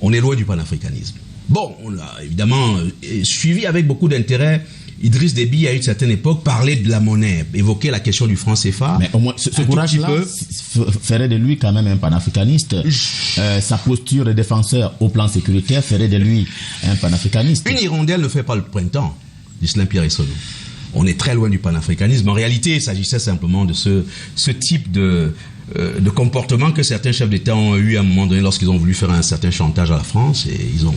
on est loin du panafricanisme. Bon, on a évidemment suivi avec beaucoup d'intérêt. Idriss Déby, à une certaine époque, parlait de la monnaie, évoquait la question du franc CFA. Mais au moins, ce courage-là ferait de lui quand même un panafricaniste. Sa posture de défenseur au plan sécuritaire ferait de lui un panafricaniste. Une hirondelle ne fait pas le printemps, Ghislain Pierre-Essonneau. On est très loin du panafricanisme. En réalité, il s'agissait simplement de ce type de comportement que certains chefs d'État ont eu à un moment donné lorsqu'ils ont voulu faire un certain chantage à la France, et ils ont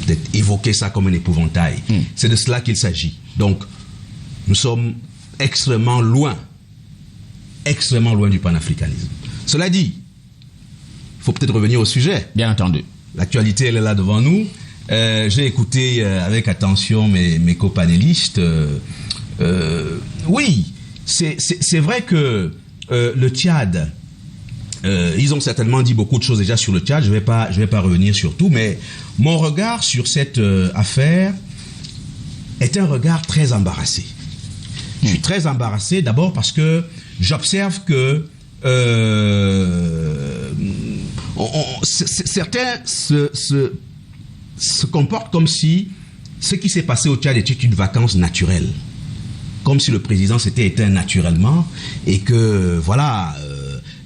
peut-être évoqué ça comme un épouvantail. C'est de cela qu'il s'agit. Donc, nous sommes extrêmement loin du panafricanisme. Cela dit, il faut peut-être revenir au sujet. Bien entendu. L'actualité, elle est là devant nous. J'ai écouté avec attention mes copanélistes. Oui, c'est vrai que le Tchad Ils ont certainement dit beaucoup de choses déjà sur le Tchad, je vais pas revenir sur tout, mais mon regard sur cette affaire est un regard très embarrassé. Je suis très embarrassé d'abord parce que j'observe que certains se comportent comme si ce qui s'est passé au Tchad était une vacance naturelle. Comme si le président s'était éteint naturellement et que, voilà,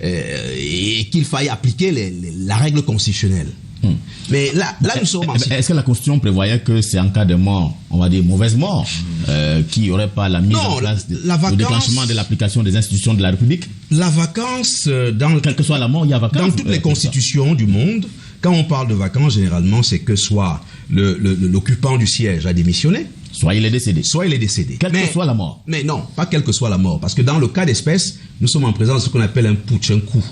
et qu'il faille appliquer la règle constitutionnelle. Mais là nous sommes en... Est-ce que la Constitution prévoyait que c'est en cas de mort, on va dire mauvaise mort, qu'il n'y aurait pas la mise en place le déclenchement de l'application des institutions de la République? La vacance, quelle que soit la mort, il y a vacance. Dans toutes les constitutions du monde, quand on parle de vacances, généralement, c'est que soit l'occupant du siège a démissionné, soit il est décédé. Quelle que soit la mort. Mais non, pas quelle que soit la mort. Parce que dans le cas d'espèce, nous sommes en présence de ce qu'on appelle un putsch, un coup.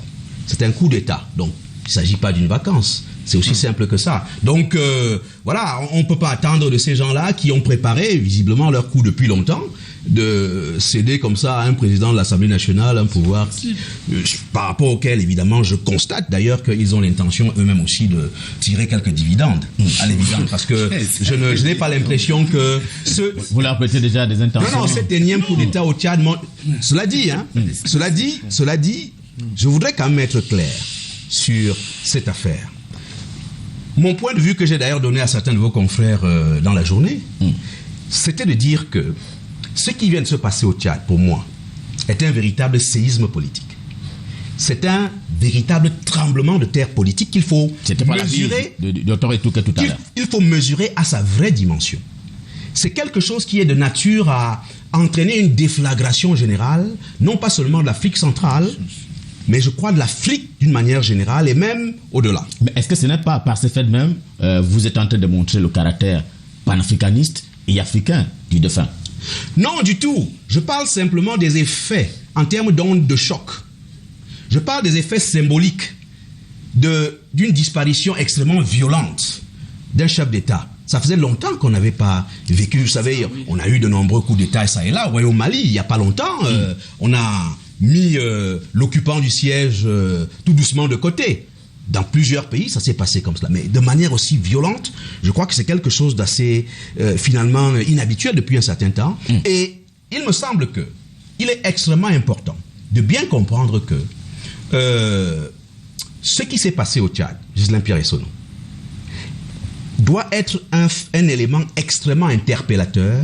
C'est un coup d'État. Donc, il ne s'agit pas d'une vacance. C'est aussi simple que ça. Donc, voilà, on ne peut pas attendre de ces gens-là qui ont préparé visiblement leur coup depuis longtemps de céder comme ça à un président de l'Assemblée nationale un pouvoir par rapport auquel, évidemment, je constate d'ailleurs qu'ils ont l'intention eux-mêmes aussi de tirer quelques dividendes, à l'évidence, parce que je n'ai pas l'impression que... Vous leur prêtez déjà des intentions. Non, cet énième coup d'État au Tchad... Cela dit, je voudrais quand même être clair sur cette affaire. Mon point de vue, que j'ai d'ailleurs donné à certains de vos confrères dans la journée, c'était de dire que ce qui vient de se passer au Tchad, pour moi, est un véritable séisme politique. C'est un véritable tremblement de terre politique qu'il faut mesurer. Il faut mesurer à sa vraie dimension. C'est quelque chose qui est de nature à entraîner une déflagration générale, non pas seulement de l'Afrique centrale, mais je crois de l'Afrique d'une manière générale et même au-delà. Mais est-ce que ce n'est pas par ce fait même, vous êtes en train de montrer le caractère panafricaniste et africain du défunt? Non, du tout. Je parle simplement des effets en termes d'onde de choc. Je parle des effets symboliques d'une disparition extrêmement violente d'un chef d'État. Ça faisait longtemps qu'on n'avait pas vécu. Vous savez, on a eu de nombreux coups d'État, ça et là. Au Mali, il n'y a pas longtemps, on a mis l'occupant du siège tout doucement de côté. Dans plusieurs pays, ça s'est passé comme cela. Mais de manière aussi violente, je crois que c'est quelque chose d'assez finalement inhabituel depuis un certain temps. Et il me semble que il est extrêmement important de bien comprendre que ce qui s'est passé au Tchad, Ghislain Pierre-Essonneau, doit être un élément extrêmement interpellateur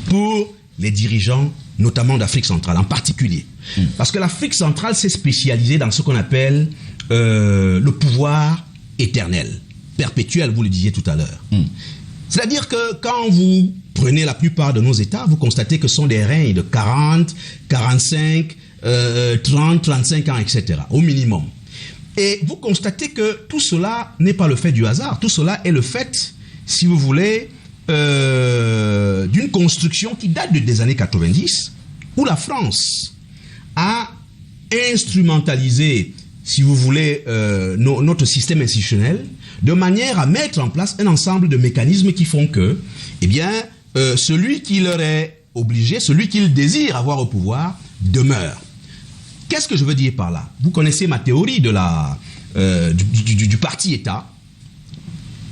pour les dirigeants, notamment d'Afrique centrale en particulier. Parce que l'Afrique centrale s'est spécialisée dans ce qu'on appelle le pouvoir éternel, perpétuel, vous le disiez tout à l'heure. C'est-à-dire que quand vous prenez la plupart de nos États, vous constatez que ce sont des règnes de 40, 45, 30, 35 ans, etc., au minimum. Et vous constatez que tout cela n'est pas le fait du hasard. Tout cela est le fait, si vous voulez, d'une construction qui date des années 90, où la France a instrumentalisé, si vous voulez, notre système institutionnel, de manière à mettre en place un ensemble de mécanismes qui font que, eh bien, celui qui leur est obligé, celui qu'il désire avoir au pouvoir, demeure. Qu'est-ce que je veux dire par là? Vous connaissez ma théorie de du parti-État,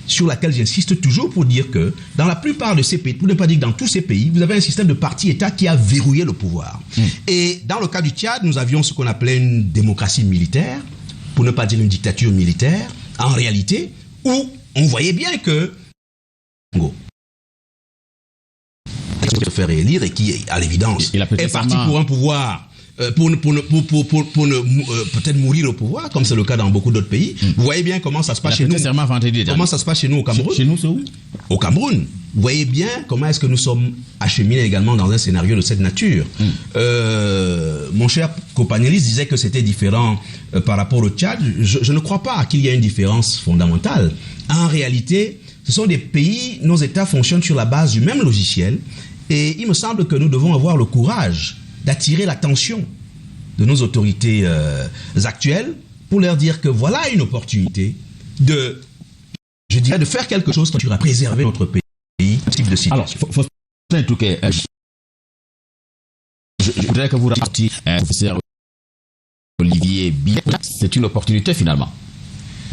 sur laquelle j'insiste toujours pour dire que dans la plupart de ces pays, pour ne pas dire que dans tous ces pays, vous avez un système de parti-État qui a verrouillé le pouvoir. Et dans le cas du Tchad, nous avions ce qu'on appelait une démocratie militaire, pour ne pas dire une dictature militaire, en réalité, où on voyait bien que se faire élire et qui, à l'évidence, est parti pour un pouvoir pour peut-être mourir au pouvoir, comme c'est le cas dans beaucoup d'autres pays. Vous voyez bien comment ça se passe chez nous. Comment ça se passe chez nous au Cameroun. Chez nous, c'est où? Au Cameroun. Vous voyez bien comment est-ce que nous sommes acheminés également dans un scénario de cette nature. Mon cher Kopanelis disait que c'était différent par rapport au Tchad. Je ne crois pas qu'il y ait une différence fondamentale. En réalité, ce sont des pays, nos États fonctionnent sur la base du même logiciel. Et il me semble que nous devons avoir le courage d'attirer l'attention de nos autorités actuelles pour leur dire que voilà une opportunité de faire quelque chose qui va préserver notre pays. Type de situation. Alors, je voudrais que vous rapportiez professeur Olivier Billet C'est une opportunité finalement.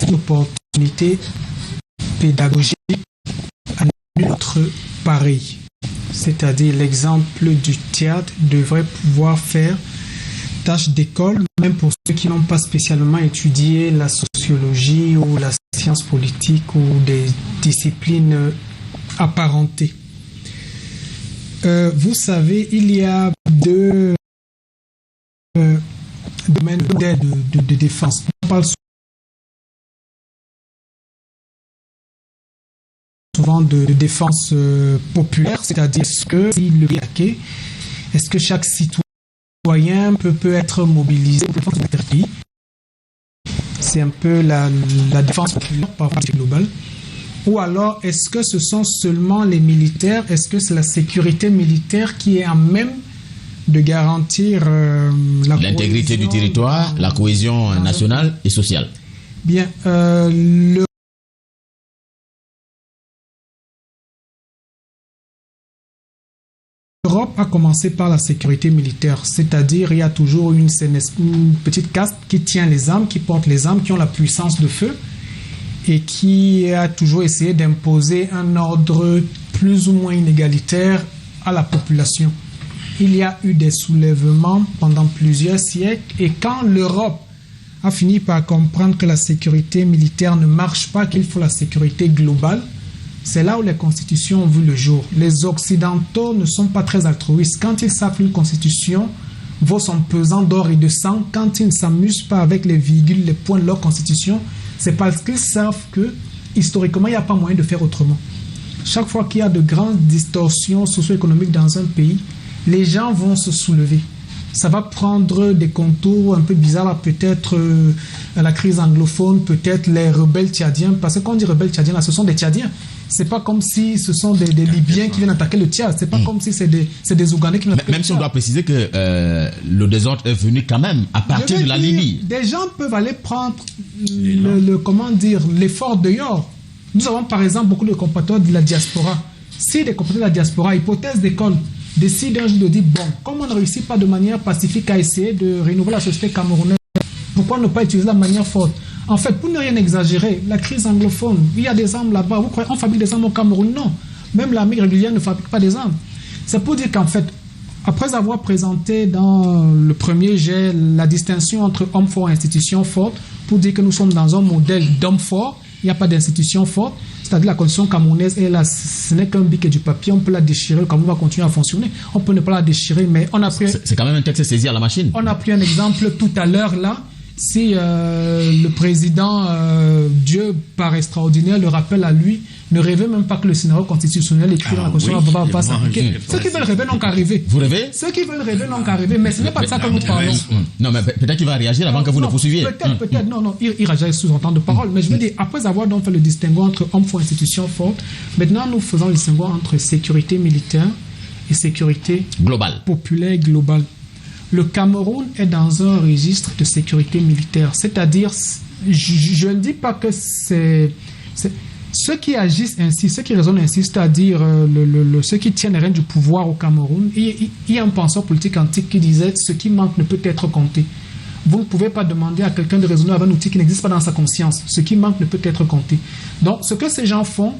Une opportunité pédagogique à notre pareil. C'est-à-dire l'exemple du théâtre devrait pouvoir faire tâche d'école, même pour ceux qui n'ont pas spécialement étudié la sociologie ou la science politique ou des disciplines apparentées. Vous savez, il y a deux domaines de défense. On parle souvent de défense populaire, c'est-à-dire est-ce que chaque citoyen peut être mobilisé pour défendre son pays. C'est un peu la défense populaire par rapport globale. Ou alors, est-ce que ce sont seulement les militaires? Est-ce que c'est la sécurité militaire qui est à même de garantir l'intégrité du territoire, la cohésion nationale et sociale? Bien, l'Europe a commencé par la sécurité militaire, c'est-à-dire il y a toujours une petite caste qui tient les armes, qui porte les armes, qui ont la puissance de feu et qui a toujours essayé d'imposer un ordre plus ou moins inégalitaire à la population. Il y a eu des soulèvements pendant plusieurs siècles et quand l'Europe a fini par comprendre que la sécurité militaire ne marche pas, qu'il faut la sécurité globale, c'est là où les constitutions ont vu le jour. Les Occidentaux ne sont pas très altruistes. Quand ils savent qu'une constitution vaut son pesant d'or et de sang, quand ils ne s'amusent pas avec les virgules, les points de leur constitution, c'est parce qu'ils savent que, historiquement, il n'y a pas moyen de faire autrement. Chaque fois qu'il y a de grandes distorsions socio-économiques dans un pays, les gens vont se soulever. Ça va prendre des contours un peu bizarres, peut-être la crise anglophone, peut-être les rebelles tchadiens, parce que quand on dit rebelles tchadiens, là, ce sont des Tchadiens. C'est pas comme si ce sont des Libyens qui viennent attaquer le Tchad. C'est pas comme si c'est des Ougandais qui viennent attaquer le Tchad. Même si on doit préciser que le désordre est venu quand même à partir de la Libye. Des gens peuvent aller prendre l'effort dehors. Nous avons par exemple beaucoup de compatriotes de la diaspora. Si des compatriotes de la diaspora, hypothèse d'école, décident un jour de dire, bon, comme on ne réussit pas de manière pacifique à essayer de renouveler la société camerounaise, pourquoi ne pas utiliser la manière forte? En fait, pour ne rien exagérer, la crise anglophone, il y a des armes là-bas. Vous croyez qu'on fabrique des armes au Cameroun? Non. Même l'armée régulière ne fabrique pas des armes. C'est pour dire qu'en fait, après avoir présenté dans le premier jet la distinction entre hommes forts et institutions fortes, pour dire que nous sommes dans un modèle d'hommes forts, il n'y a pas d'institution forte, c'est-à-dire la constitution camerounaise est là, ce n'est qu'un bic et du papier, on peut la déchirer, le Cameroun va continuer à fonctionner. On peut ne pas la déchirer, mais on a pris... C'est quand même un texte saisi à la machine. On a pris un exemple tout à l'heure là. Si le président Dieu, par extraordinaire, le rappelle à lui, ne rêvez même pas que le scénario constitutionnel écrit dans la Constitution va s'appliquer. Ceux qui veulent rêver n'ont qu'à rêver. Vous rêvez? Ceux qui veulent rêver n'ont qu'à rêver, mais ce n'est pas de ça que nous parlons. Non, mais peut-être qu'il va réagir avant que vous ne poursuiviez. Peut-être, non, il réagit sous un temps de parole. Mais je veux dire, après avoir donc fait le distinguo entre hommes forts et institutions fortes, maintenant nous faisons le distinguo entre sécurité militaire et sécurité globale, populaire globale. Le Cameroun est dans un registre de sécurité militaire. C'est-à-dire, je ne dis pas que c'est ceux qui agissent ainsi, ceux qui raisonnent ainsi, c'est-à-dire ceux qui tiennent les rênes du pouvoir au Cameroun. Il y a un penseur politique antique qui disait « ce qui manque ne peut être compté ». Vous ne pouvez pas demander à quelqu'un de raisonner avec un outil qui n'existe pas dans sa conscience. Ce qui manque ne peut être compté. Donc, ce que ces gens font,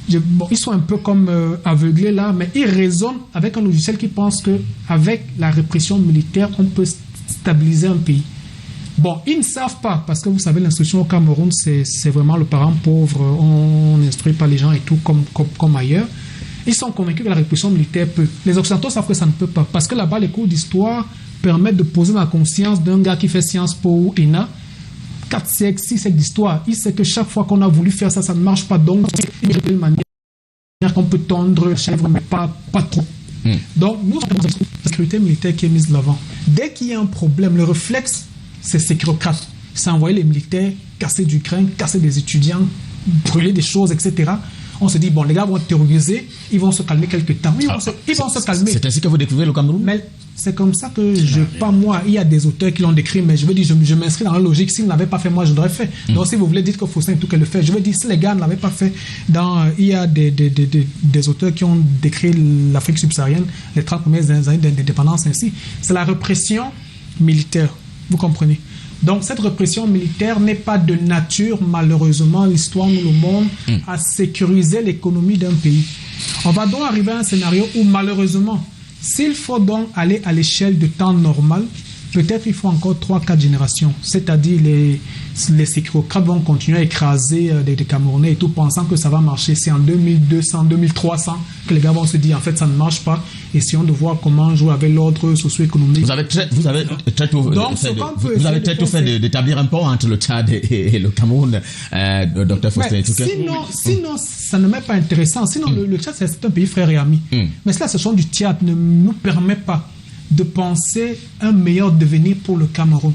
ils sont un peu comme aveuglés là, mais ils raisonnent avec un logiciel qui pense qu'avec la répression militaire, on peut stabiliser un pays. Bon, ils ne savent pas, parce que vous savez, l'instruction au Cameroun, c'est vraiment le parent pauvre, on n'instruit pas les gens et tout comme ailleurs. Ils sont convaincus que la répression militaire peut. Les Occidentaux savent que ça ne peut pas, parce que là-bas, les cours d'histoire permettent de poser la conscience d'un gars qui fait Sciences Po ou ENA, 4 siècles, 6 siècles d'histoire. Il sait que chaque fois qu'on a voulu faire ça, ça ne marche pas. Donc, c'est une manière qu'on peut tondre la chèvre, mais pas trop. Donc, nous avons une sécurité militaire qui est mise de l'avant. Dès qu'il y a un problème, le réflexe, c'est sécurocrate. C'est envoyer les militaires, casser du grain, casser des étudiants, brûler des choses, etc. On se dit, bon, les gars vont terroriser, ils vont se calmer quelques temps. Ils vont se calmer. C'est ainsi que vous découvrez le Cameroun? Mais c'est comme ça que pas moi, il y a des auteurs qui l'ont décrit, mais je veux dire, je m'inscris dans la logique. S'ils ne l'avaient pas fait, moi, je l'aurais fait. Donc, si vous voulez, dites que Faustin et tout qu'elle le fait. Je veux dire, si les gars ne l'avaient pas fait, il y a des auteurs qui ont décrit l'Afrique subsaharienne, les 30 premières années d'indépendance ainsi. C'est la répression militaire. Vous comprenez? Donc cette répression militaire n'est pas de nature, malheureusement, l'histoire nous le montre, à sécuriser l'économie d'un pays. On va donc arriver à un scénario où malheureusement, s'il faut donc aller à l'échelle de temps normal, peut-être il faut encore 3-4 générations. C'est-à-dire les sécurocrates vont continuer à écraser des Camerounais et tout, pensant que ça va marcher. C'est en 2200, 2300 que les gars vont se dire en fait ça ne marche pas. Essayons de voir comment jouer avec l'ordre socio-économique. Vous avez très tôt fait d'établir un pont entre le Tchad et le Cameroun, Dr Faustin. Sinon, ça ne m'est pas intéressant. Sinon, le Tchad, c'est un pays frère et ami. Mais cela, ce sont du Tchad, ne nous permet pas de penser un meilleur devenir pour le Cameroun.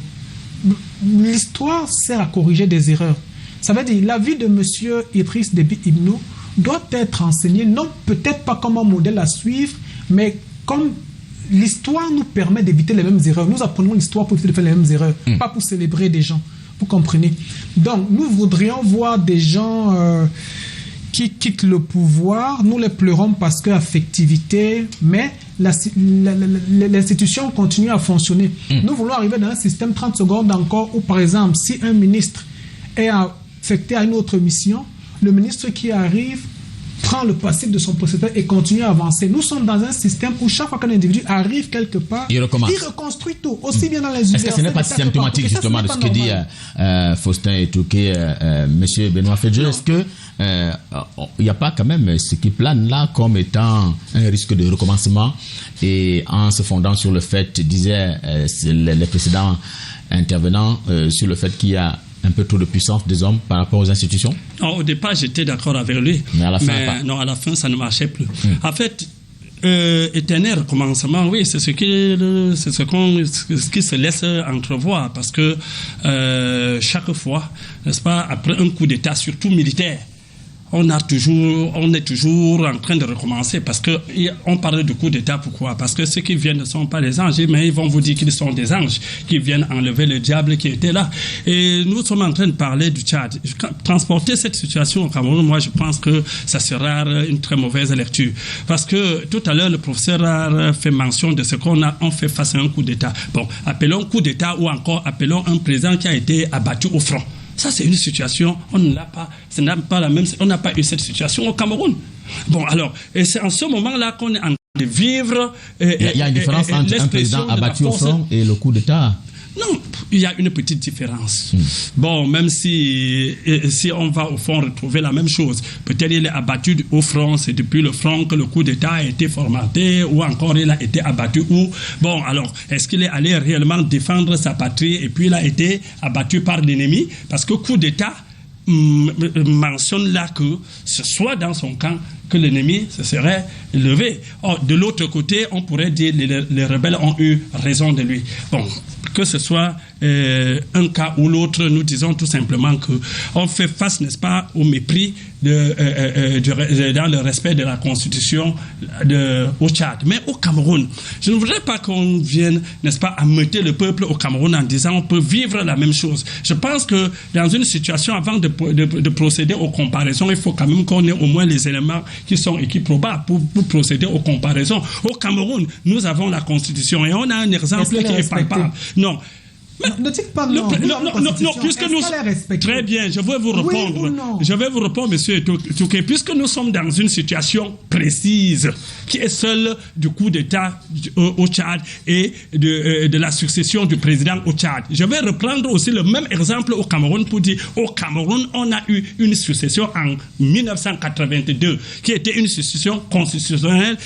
L'histoire sert à corriger des erreurs. Ça veut dire la vie de M. Idriss Déby Itno doit être enseignée, non peut-être pas comme un modèle à suivre, mais comme l'histoire nous permet d'éviter les mêmes erreurs. Nous apprenons l'histoire pour éviter de faire les mêmes erreurs, pas pour célébrer des gens. Vous comprenez? Donc, nous voudrions voir des gens qui quittent le pouvoir. Nous les pleurons parce que affectivité, mais l'institution continue à fonctionner. Nous voulons arriver dans un système 30 secondes encore où, par exemple, si un ministre est affecté à une autre mission, le ministre qui arrive prend le passif de son précédent et continue à avancer. Nous sommes dans un système où chaque fois qu'un individu arrive quelque part, il reconstruit tout, aussi bien dans les universités. Est-ce que ce n'est pas symptomatique justement de ce que dit Faustin Etouké, M. Benoît Fedje? Est-ce que il n'y a pas quand même ce qui plane là comme étant un risque de recommencement, et en se fondant sur le fait, disaient les précédents intervenants, sur le fait qu'il y a un peu trop de puissance des hommes par rapport aux institutions? Non, au départ, j'étais d'accord avec lui. Mais à la fin, non, à la fin, ça ne marchait plus. En fait, éternel recommencement, oui, c'est ce qui se laisse entrevoir, parce que chaque fois, n'est-ce pas, après un coup d'État, surtout militaire, on est toujours en train de recommencer, parce que on parle de coup d'État. Pourquoi? Parce que ceux qui viennent ne sont pas des anges, mais ils vont vous dire qu'ils sont des anges qui viennent enlever le diable qui était là. Et nous sommes en train de parler du Tchad. Transporter cette situation au Cameroun, moi je pense que ça sera une très mauvaise lecture, parce que tout à l'heure le professeur a fait mention de ce on fait face à un coup d'État. Bon, appelons coup d'État, ou encore appelons un président qui a été abattu au front. Ça, c'est une situation, on n'a pas eu cette situation au Cameroun. Bon, alors, et c'est en ce moment-là qu'on est en train de vivre. Il y a une différence entre un président abattu au front et le coup d'État. Non, il y a une petite différence. Bon, même si on va au fond retrouver la même chose, peut-être il est abattu au front, c'est depuis le front que le coup d'État a été formaté, ou encore il a été abattu où. Bon, alors, est-ce qu'il est allé réellement défendre sa patrie et puis il a été abattu par l'ennemi? Parce que coup d'État mentionne là que ce soit dans son camp que l'ennemi se serait levé. Or, de l'autre côté, on pourrait dire les rebelles ont eu raison de lui. Bon, que ce soit un cas ou l'autre, nous disons tout simplement que on fait face, n'est-ce pas, au mépris dans le respect de la Constitution au Tchad. Mais au Cameroun, je ne voudrais pas qu'on vienne, n'est-ce pas, ameuter le peuple au Cameroun en disant on peut vivre la même chose. Je pense que dans une situation, avant de procéder aux comparaisons, il faut quand même qu'on ait au moins les éléments qui sont équiprobables pour procéder aux comparaisons. Au Cameroun, nous avons la Constitution et on a un exemple qui est palpable. Non. Ne dites pas non. Non, puisque nous... Très bien, je vais vous répondre. Oui, je vais vous répondre, monsieur Touké, puisque nous sommes dans une situation précise, qui est celle du coup d'État au Tchad et de la succession du président au Tchad. Je vais reprendre aussi le même exemple au Cameroun pour dire, au Cameroun, on a eu une succession en 1982, qui était une succession constitutionnelle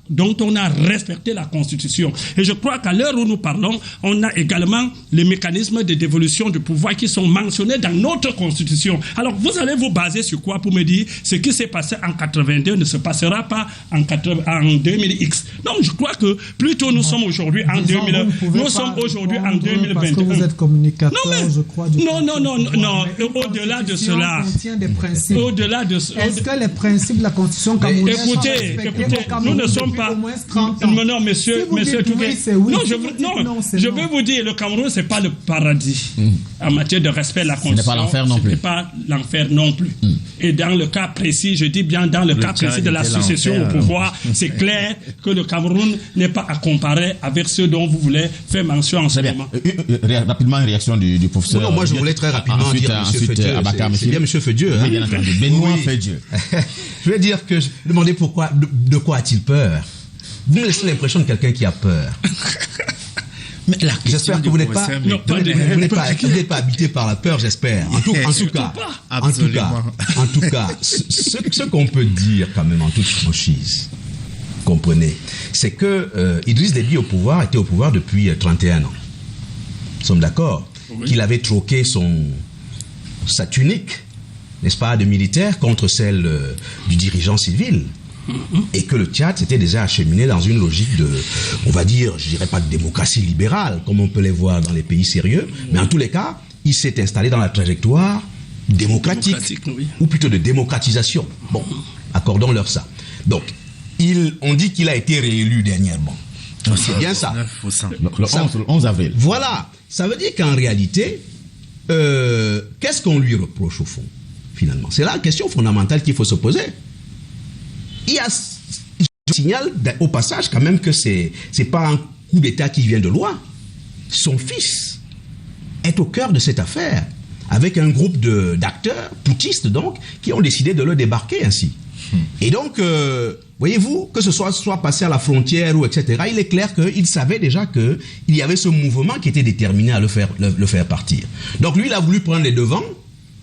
dont on a respecté la Constitution. Et je crois qu'à l'heure où nous parlons, on a également les mécanismes de dévolution du pouvoir qui sont mentionnés dans notre Constitution. Alors, vous allez vous baser sur quoi pour me dire ce qui s'est passé en 82 ne se passera pas en 2000X? Non, je crois que plutôt nous sommes aujourd'hui en 2000. Nous sommes aujourd'hui en 2021. Parce que vous êtes communicateur, je crois. Non. Au-delà de cela. Au-delà de cela. Est-ce que les principes de la Constitution camerounaise sont respectés? Écoutez, nous ne sommes pas. Non, monsieur Touké. Non, je veux vous dire, le Cameroun c'est pas le paradis en matière de respect de la Constitution. Ce n'est pas l'enfer non plus. Ce n'est pas l'enfer non plus. Et dans le cas précis, je dis bien dans le cas précis de la succession au pouvoir, c'est clair que le Cameroun n'est pas à comparer avec ceux dont vous voulez faire mention en ce moment. Rapidement, une réaction du professeur. Non, moi je voulais très rapidement dire Monsieur Fedieu. C'est bien Monsieur Fedieu. Oui, bien entendu. Benoît Fedieu. Je vais dire que je me demandais pourquoi, de quoi a-t-il peur? Vous me laissez l'impression de quelqu'un qui a peur. J'espère que vous n'êtes pas habité par la peur, j'espère. En tout cas, ce qu'on peut dire quand même en toute franchise, comprenez, c'est que Idriss Déby était au pouvoir depuis 31 ans. Nous sommes d'accord qu'il avait troqué sa tunique, n'est-ce pas, de militaire contre celle du dirigeant civil. Et que le Tchad s'était déjà acheminé dans une logique de, on va dire, je dirais pas de démocratie libérale, comme on peut les voir dans les pays sérieux, mais en tous les cas, il s'est installé dans la trajectoire démocratique oui. Ou plutôt de démocratisation. Bon, accordons-leur ça. Donc, on dit qu'il a été réélu dernièrement. C'est bien ça. Le 11 avril. Voilà. Ça veut dire qu'en réalité, qu'est-ce qu'on lui reproche au fond, finalement? C'est là la question fondamentale qu'il faut se poser. Je signale au passage quand même que c'est pas un coup d'État qui vient de loin. Son fils est au cœur de cette affaire, avec un groupe d'acteurs, putschistes donc, qui ont décidé de le débarquer ainsi. Et donc, voyez-vous, que ce soit passé à la frontière ou etc., il est clair qu'il savait déjà qu'il y avait ce mouvement qui était déterminé à le faire partir. Donc lui, il a voulu prendre les devants,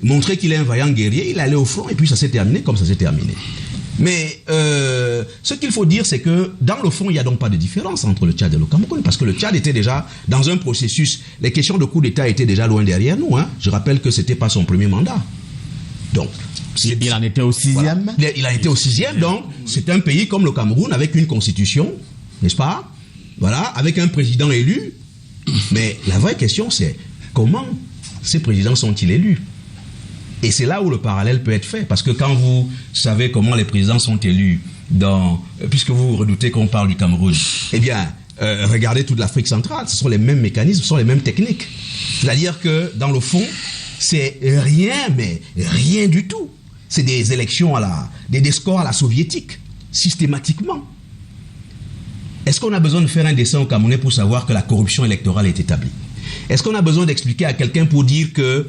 montrer qu'il est un vaillant guerrier, il est allé au front et puis ça s'est terminé comme ça s'est terminé. Mais ce qu'il faut dire, c'est que dans le fond, il n'y a donc pas de différence entre le Tchad et le Cameroun, parce que le Tchad était déjà dans un processus, les questions de coup d'État étaient déjà loin derrière nous. Hein. Je rappelle que ce n'était pas son premier mandat. Donc, il en était au 6e. Voilà. Il en était au 6e, donc c'est un pays comme le Cameroun avec une constitution, n'est-ce pas? Voilà, avec un président élu. Mais la vraie question, c'est comment ces présidents sont-ils élus? Et c'est là où le parallèle peut être fait, parce que quand vous savez comment les présidents sont élus, puisque vous redoutez qu'on parle du Cameroun, eh bien, regardez toute l'Afrique centrale, ce sont les mêmes mécanismes, ce sont les mêmes techniques. C'est-à-dire que, dans le fond, c'est rien, mais rien du tout. C'est des élections des scores à la soviétique, systématiquement. Est-ce qu'on a besoin de faire un dessin au Camerounais pour savoir que la corruption électorale est établie? Est-ce qu'on a besoin d'expliquer à quelqu'un pour dire que,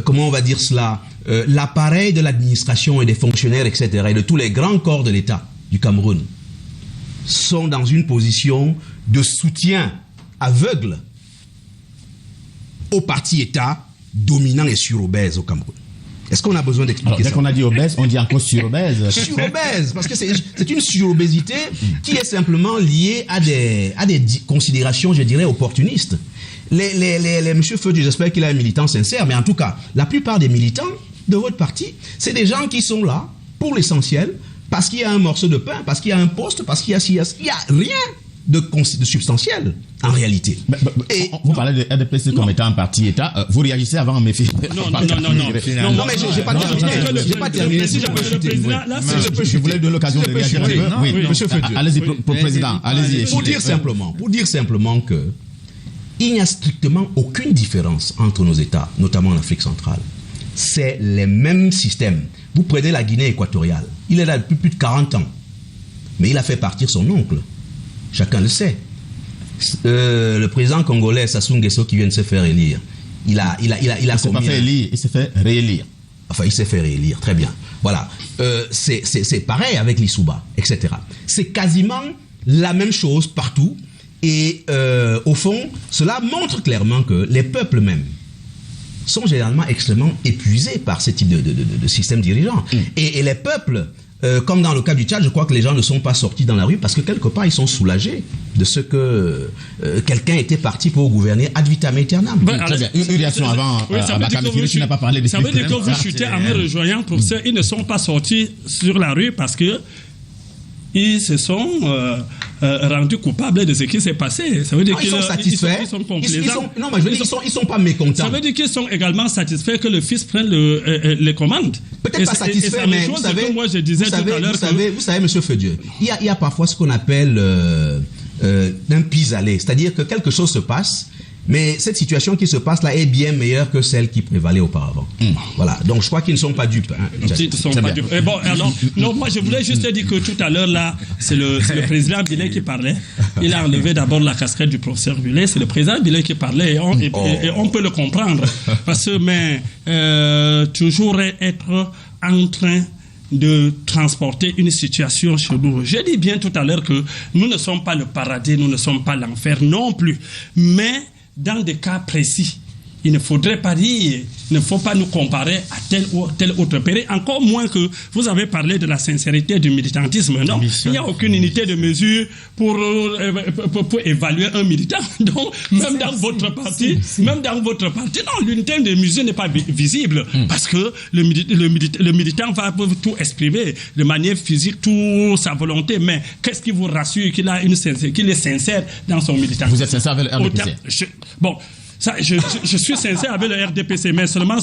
comment on va dire cela, l'appareil de l'administration et des fonctionnaires, etc., et de tous les grands corps de l'État du Cameroun sont dans une position de soutien aveugle au parti État dominant et surobèse au Cameroun? Est-ce qu'on a besoin d'expliquer ça? Dès qu'on a dit obèse, on dit encore surobèse. Surobèse, parce que c'est une surobésité qui est simplement liée à des considérations, je dirais, opportunistes. Monsieur Fedieu, j'espère qu'il est un militant sincère, mais en tout cas, la plupart des militants de votre parti, c'est des gens qui sont là, pour l'essentiel, parce qu'il y a un morceau de pain, parce qu'il y a un poste, parce qu'il y a rien de substantiel, en réalité. Et vous parlez de RDPC comme étant un parti État, vous réagissez avant mes filles. Non, mais j'ai pas terminé. J'ai pas terminé. Si je peux chuter. Je voulais donner l'occasion de réagir un peu. Oui, monsieur Fedieu. Allez-y, pour le président. Allez-y. Pour dire simplement que il n'y a strictement aucune différence entre nos États, notamment en Afrique centrale. C'est les mêmes systèmes. Vous prenez la Guinée équatoriale. Il est là depuis plus de 40 ans. Mais il a fait partir son oncle. Chacun le sait. Le président congolais Sassou Nguesso qui vient de se faire élire, il s'est pas fait élire, il s'est fait réélire. Enfin, il s'est fait réélire, très bien. Voilà. C'est pareil avec l'Issouba, etc. C'est quasiment la même chose partout. Et au fond, cela montre clairement que les peuples même sont généralement extrêmement épuisés par ce type de système dirigeant. Et les peuples, comme dans le cas du Tchad, je crois que les gens ne sont pas sortis dans la rue parce que quelque part ils sont soulagés de ce que quelqu'un était parti pour gouverner ad vitam aeternam. Très bien. Une réaction avant. Tu n'as pas parlé de ça veut dire que vous chutez en me rejoignant pour ça. Ils ne sont pas sortis sur la rue parce que ils se sont rendus coupables de ce qui s'est passé. Ça veut dire qu'ils sont satisfaits. Ils sont complaisants. Non, mais je veux dire, ils sont pas mécontents. Ça veut dire qu'ils sont également satisfaits que le fils prenne les commandes. Peut-être pas satisfaits, mais vous savez, moi je disais tout à l'heure. Vous savez, monsieur Fedieu, il y a parfois ce qu'on appelle d'un pis-aller. C'est-à-dire que quelque chose se passe, mais cette situation qui se passe là est bien meilleure que celle qui prévalait auparavant. Voilà. Donc je crois qu'ils ne sont pas dupes. Ils ne sont pas dupes. Bon, alors, non, moi je voulais juste dire que tout à l'heure là, c'est le président Billet qui parlait. Il a enlevé d'abord la casquette du professeur Billet. C'est le président Billet qui parlait et on peut le comprendre parce que toujours être en train de transporter une situation chez nous. J'ai dit bien tout à l'heure que nous ne sommes pas le paradis, nous ne sommes pas l'enfer non plus, mais dans des cas précis, il ne faudrait pas dire, il ne faut pas nous comparer à tel ou tel autre pays, encore moins que vous avez parlé de la sincérité du militantisme. Non, il n'y a aucune unité de mesure pour évaluer un militant. Donc, même dans votre parti, non, l'unité de mesure n'est pas visible parce que le militant va tout exprimer de manière physique, toute sa volonté. Mais qu'est-ce qui vous rassure qu'il est sincère dans son militantisme? Vous êtes sincère avec le RDPC? Bon. Ça, je suis sincère avec le RDPC, mais seulement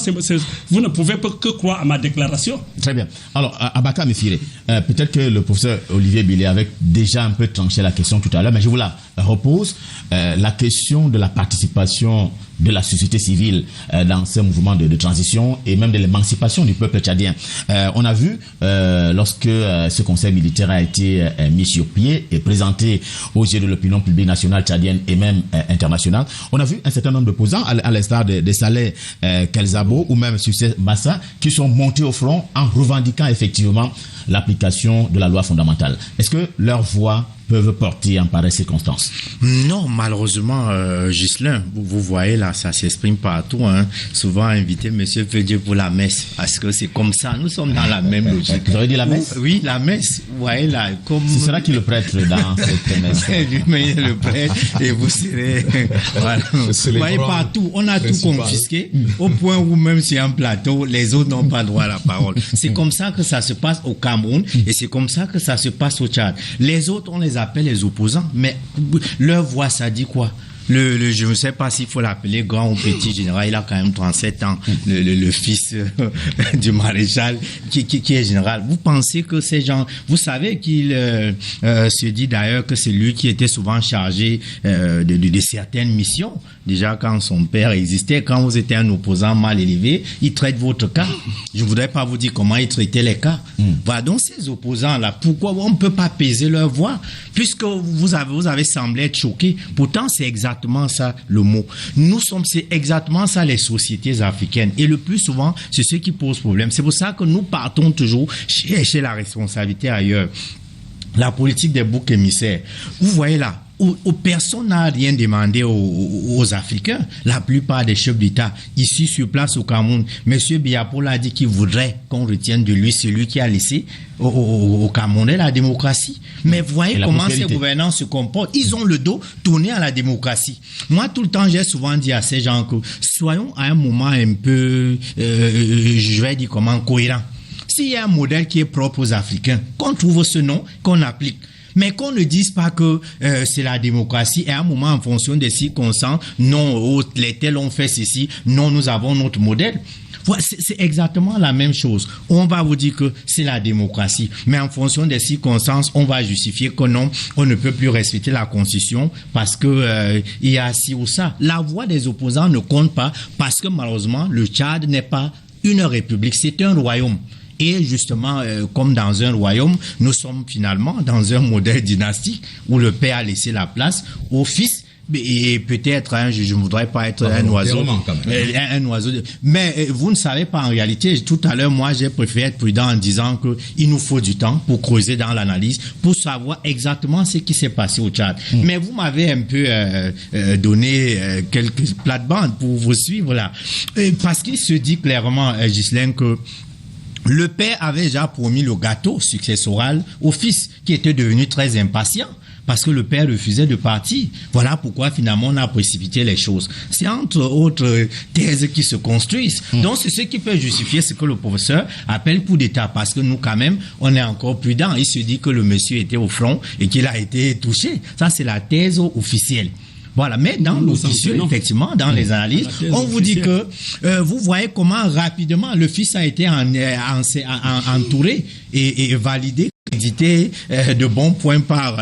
vous ne pouvez pas que croire à ma déclaration. Très bien. Alors, Abaka Mefire, peut-être que le professeur Olivier Billet avait déjà un peu tranché la question tout à l'heure, mais je vous la repose. La question de la participation de la société civile dans ce mouvement de transition et même de l'émancipation du peuple tchadien. On a vu, lorsque ce conseil militaire a été mis sur pied et présenté aux yeux de l'opinion publique nationale tchadienne et même internationale, on a vu un certain nombre d'opposants, à l'instar de Saleh Kelzabo ou même Succès Massa, qui sont montés au front en revendiquant effectivement l'application de la loi fondamentale. Est-ce que leur voix peuvent porter en pareille circonstance? Non, malheureusement, Ghislain, vous voyez là, ça s'exprime partout. Hein. Souvent invité Monsieur Fédier pour la messe, parce que c'est comme ça, nous sommes dans la même logique. Vous avez dit la messe? Oui, la messe. Vous voyez là, comme... Ce sera qui le prêtre dans cette messe? Lui-même le prêtre, et vous serez... Voilà. Vous voyez partout, on a tout confisqué, au point où même sur un plateau, les autres n'ont pas droit à la parole. C'est comme ça que ça se passe au Cameroun, et c'est comme ça que ça se passe au Tchad. Les autres, on les appelle les opposants, mais leur voix, ça dit quoi? Je ne sais pas s'il faut l'appeler grand ou petit général, il a quand même 37 ans, le fils du maréchal qui est général. Vous pensez que ces gens, vous savez qu'il se dit d'ailleurs que c'est lui qui était souvent chargé de certaines missions. Déjà quand son père existait, quand vous étiez un opposant mal élevé, il traite votre cas. Je ne voudrais pas vous dire comment il traitait les cas. Voilà, donc ces opposants-là, pourquoi on ne peut pas peser leur voix? Puisque vous avez semblé être choqué. Pourtant, c'est exactement ça le mot. C'est exactement ça les sociétés africaines. Et le plus souvent, c'est ce qui pose problème. C'est pour ça que nous partons toujours chercher la responsabilité ailleurs. La politique des boucs émissaires. Vous voyez là, où personne n'a rien demandé aux Africains. La plupart des chefs d'État ici sur place au Cameroun, M. Biapol a dit qu'il voudrait qu'on retienne de lui celui qui a laissé au Camerounais la démocratie. Mais voyez comment ces gouvernants se comportent. Ils ont le dos tourné à la démocratie. Moi, tout le temps, j'ai souvent dit à ces gens que soyons à un moment un peu, je vais dire comment, cohérent. S'il y a un modèle qui est propre aux Africains, qu'on trouve ce nom, qu'on applique. Mais qu'on ne dise pas que c'est la démocratie et à un moment, en fonction des circonstances, non, les tels ont fait ceci, non, nous avons notre modèle. Voilà, c'est exactement la même chose. On va vous dire que c'est la démocratie, mais en fonction des circonstances, on va justifier que non, on ne peut plus respecter la Constitution parce que il y a ci ou ça. La voix des opposants ne compte pas parce que malheureusement, le Tchad n'est pas une république, c'est un royaume. Et justement, comme dans un royaume, nous sommes finalement dans un modèle dynastique où le père a laissé la place au fils. Et peut-être, je ne voudrais pas être un oiseau. Un oiseau. Mais vous ne savez pas en réalité. Tout à l'heure, moi, j'ai préféré être prudent en disant que il nous faut du temps pour creuser dans l'analyse, pour savoir exactement ce qui s'est passé au Tchad. Mais vous m'avez un peu donné quelques plates-bandes pour vous suivre là. Parce qu'il se dit clairement, Ghislain, que le père avait déjà promis le gâteau successoral au fils, qui était devenu très impatient parce que le père refusait de partir. Voilà pourquoi finalement on a précipité les choses. C'est entre autres thèses qui se construisent. Donc c'est ce qui peut justifier ce que le professeur appelle coup d'État, parce que nous quand même on est encore prudent. Il se dit que le monsieur était au front et qu'il a été touché. Ça c'est la thèse officielle. Voilà, mais dans l'officiel, effectivement, dans les analyses, on vous dit que vous voyez comment rapidement le fils a été entouré et validé crédité de bons points par,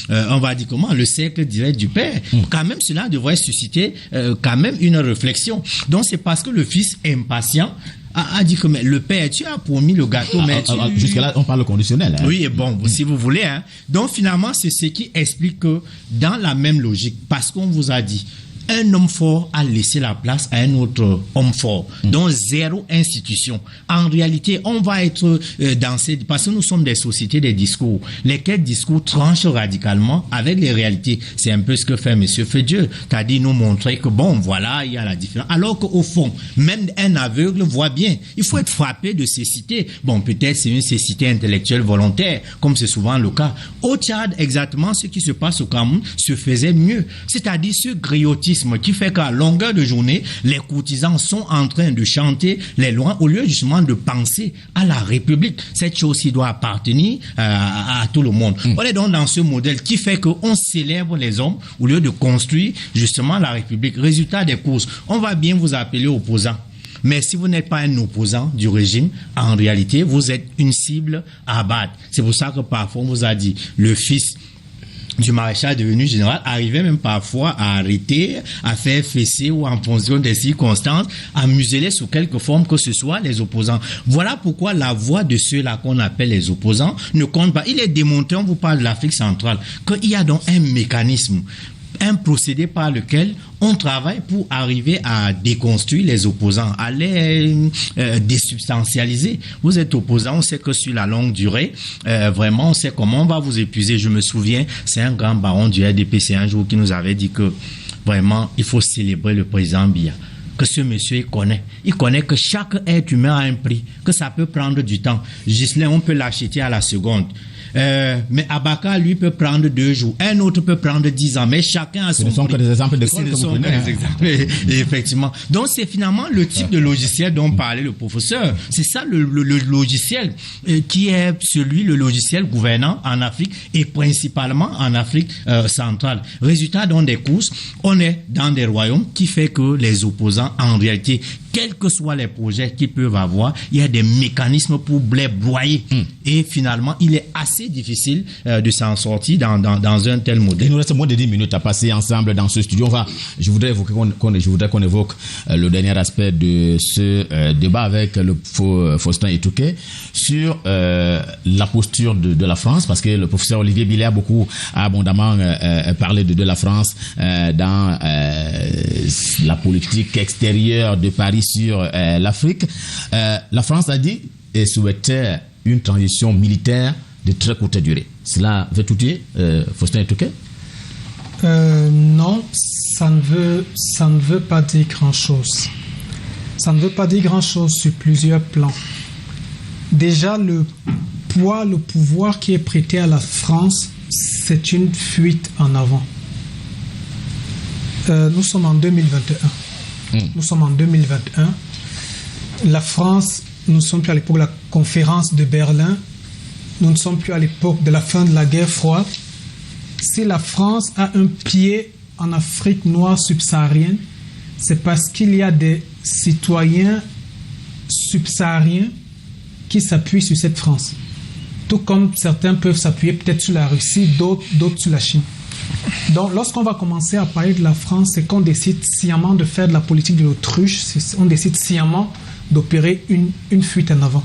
on va dire comment, le cercle direct du père. Quand même, cela devrait susciter quand même une réflexion. Donc, c'est parce que le fils impatient a dit que mais le père, tu as promis le gâteau, mais jusque-là, on parle conditionnel. Hein. Oui, bon, si vous voulez. Hein. Donc, finalement, c'est ce qui explique que dans la même logique, parce qu'on vous a dit, un homme fort a laissé la place à un autre homme fort. Donc, zéro institution. En réalité, on va être dans ces... Parce que nous sommes des sociétés des discours. Lesquels discours tranchent radicalement avec les réalités. C'est un peu ce que fait M. Fedieu. C'est-à-dire nous montrer que, bon, voilà, il y a la différence. Alors qu'au fond, même un aveugle voit bien. Il faut être frappé de cécité. Bon, peut-être c'est une cécité intellectuelle volontaire, comme c'est souvent le cas. Au Tchad, exactement ce qui se passe au Cameroun se faisait mieux. C'est-à-dire ce griotisme qui fait qu'à longueur de journée, les courtisans sont en train de chanter les lois au lieu justement de penser à la République. Cette chose-ci doit appartenir à tout le monde. On est donc dans ce modèle qui fait qu'on célèbre les hommes au lieu de construire justement la République. Résultat des courses, on va bien vous appeler opposant. Mais si vous n'êtes pas un opposant du régime, en réalité, vous êtes une cible à abattre. C'est pour ça que parfois on vous a dit, le fils du maréchal devenu général arrivait même parfois à arrêter, à faire fesser ou en fonction des circonstances, à museler sous quelque forme que ce soit les opposants. Voilà pourquoi la voix de ceux-là qu'on appelle les opposants ne compte pas. Il est démontré, on vous parle de l'Afrique centrale, qu'il y a donc un mécanisme, un procédé par lequel on travaille pour arriver à déconstruire les opposants, à les désubstantialiser. Vous êtes opposant, on sait que sur la longue durée, vraiment, on sait comment on va vous épuiser. Je me souviens, c'est un grand baron du RDPC un jour qui nous avait dit que vraiment, il faut célébrer le président Biya. Que ce monsieur il connaît que chaque être humain a un prix, que ça peut prendre du temps. Ghislain, on peut l'acheter à la seconde. Mais Abaka, lui, peut prendre 2 jours. Un autre peut prendre 10 ans. Mais chacun a son prix. Ce ne sont que des exemples d'école que vous prenez. Effectivement. Donc, c'est finalement le type de logiciel dont parlait le professeur. C'est ça le logiciel qui est le logiciel gouvernant en Afrique et principalement en Afrique centrale. Résultat, dans des courses, on est dans des royaumes qui fait que les opposants, en réalité, quels que soient les projets qu'ils peuvent avoir, il y a des mécanismes pour les broyer. Et finalement, il est assez difficile de s'en sortir dans un tel modèle. Il nous reste moins de 10 minutes à passer ensemble dans ce studio. Je voudrais qu'on évoque le dernier aspect de ce débat avec le Faustin Etouké sur la posture de la France, parce que le professeur Olivier Billet a abondamment parlé de la France dans la politique extérieure de Paris sur l'Afrique. La France a dit et souhaitait une transition militaire de très courte durée. Cela veut tout dire, Faustin Etouké? Non, ça ne veut pas dire grand-chose. Ça ne veut pas dire grand-chose sur plusieurs plans. Déjà, le pouvoir qui est prêté à la France, c'est une fuite en avant. Nous sommes en 2021. Nous sommes en 2021. La France, nous ne sommes plus à l'époque de la conférence de Berlin. Nous ne sommes plus à l'époque de la fin de la guerre froide. Si la France a un pied en Afrique noire subsaharienne, c'est parce qu'il y a des citoyens subsahariens qui s'appuient sur cette France. Tout comme certains peuvent s'appuyer peut-être sur la Russie, d'autres sur la Chine. Donc, lorsqu'on va commencer à parler de la France, c'est qu'on décide sciemment de faire de la politique de l'autruche, on décide sciemment d'opérer une fuite en avant.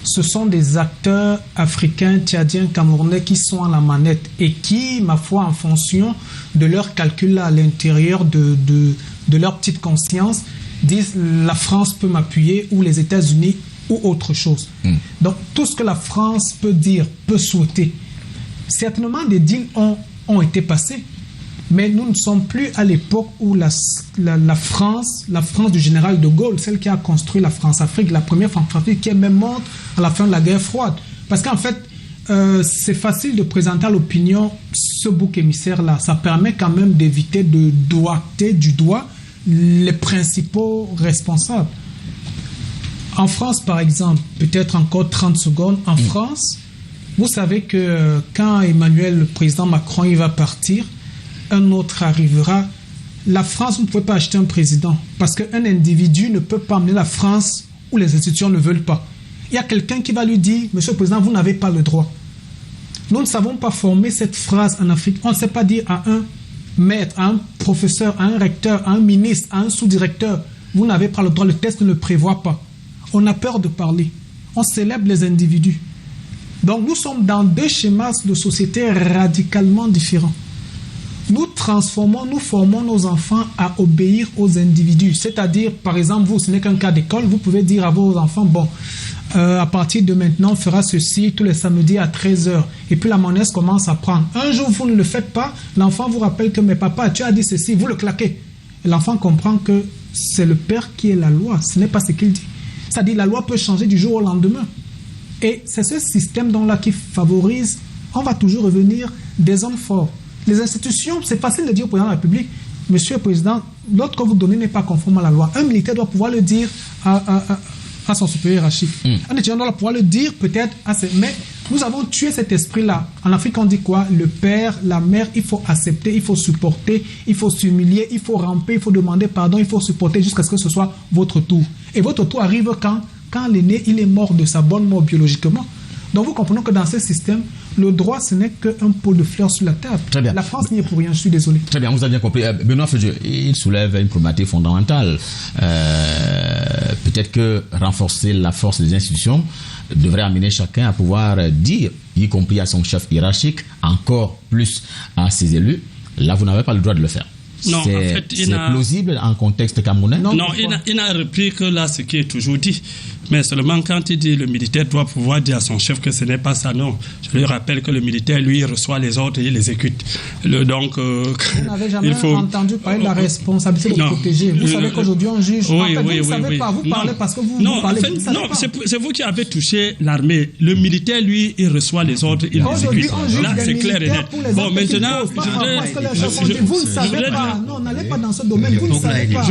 Ce sont des acteurs africains, tchadiens, camerounais qui sont à la manette et qui, ma foi, en fonction de leurs calculs à l'intérieur de leur petite conscience, disent la France peut m'appuyer ou les États-Unis ou autre chose. Donc, tout ce que la France peut dire, peut souhaiter, certainement des deals ont été passés, mais nous ne sommes plus à l'époque où la France du général de Gaulle, celle qui a construit la France-Afrique, la première France-Afrique, qui est même morte à la fin de la guerre froide. Parce qu'en fait, c'est facile de présenter à l'opinion ce bouc émissaire-là. Ça permet quand même d'éviter de doigter du doigt les principaux responsables. En France, par exemple, peut-être encore 30 secondes, en France, vous savez que quand le président Macron, il va partir, un autre arrivera. La France, vous ne pouvez pas acheter un président parce qu'un individu ne peut pas amener la France où les institutions ne veulent pas. il y a quelqu'un qui va lui dire, Monsieur le Président, vous n'avez pas le droit. Nous ne savons pas former cette phrase en Afrique. On ne sait pas dire à un maître, à un professeur, à un recteur, à un ministre, à un sous-directeur, vous n'avez pas le droit, le texte ne le prévoit pas. On a peur de parler. On célèbre les individus. Donc nous sommes dans deux schémas de société radicalement différents. Nous transformons, nous formons nos enfants à obéir aux individus. C'est-à-dire, par exemple, vous, ce n'est qu'un cas d'école, vous pouvez dire à vos enfants, bon, à partir de maintenant, on fera ceci tous les samedis à 13h. Et puis la monnaie commence à prendre. Un jour, vous ne le faites pas, l'enfant vous rappelle que, mais papa, tu as dit ceci, vous le claquez. Et l'enfant comprend que c'est le père qui est la loi, ce n'est pas ce qu'il dit. C'est-à-dire, la loi peut changer du jour au lendemain. Et c'est ce système-là qui favorise, on va toujours revenir, des hommes forts. Les institutions, c'est facile de dire au président de la République, Monsieur le Président, l'ordre que vous donnez n'est pas conforme à la loi. Un militaire doit pouvoir le dire à son supérieur hiérarchique. Un étudiant doit pouvoir le dire peut-être à ses... Mais nous avons tué cet esprit-là. En Afrique, on dit quoi? Le père, la mère, il faut accepter, il faut supporter, il faut s'humilier, il faut ramper, il faut demander pardon, il faut supporter jusqu'à ce que ce soit votre tour. Et votre tour arrive quand l'aîné, il est mort de sa bonne mort biologiquement. Donc vous comprenez que dans ce système, le droit, ce n'est qu'un pot de fleurs sur la table. Très bien. La France n'y est pour rien, je suis désolé. Très bien, vous avez bien compris. Benoît Fedjeux, il soulève une problématique fondamentale. Peut-être que renforcer la force des institutions devrait amener chacun à pouvoir dire, y compris à son chef hiérarchique, encore plus à ses élus, là, vous n'avez pas le droit de le faire. Non, en fait, c'est plausible en contexte camerounais? Non, il n'a repris que là ce qui est toujours dit. Mais seulement quand il dit le militaire doit pouvoir dire à son chef que ce n'est pas ça, non. Je lui rappelle que le militaire, lui, reçoit les ordres et il les exécute. Donc, vous n'avez jamais entendu parler de la responsabilité de protéger. Vous savez qu'aujourd'hui on juge. Oui, en fait, oui, vous ne savez pas. Vous parlez parce que vous parlez. En fait, non, c'est vous qui avez touché l'armée. Le militaire, lui, il reçoit les ordres, il les exécute. Là, c'est clair et net. Bon, maintenant, vous ne savez pas. Non, n'allez pas dans ce domaine. Vous ne savez pas.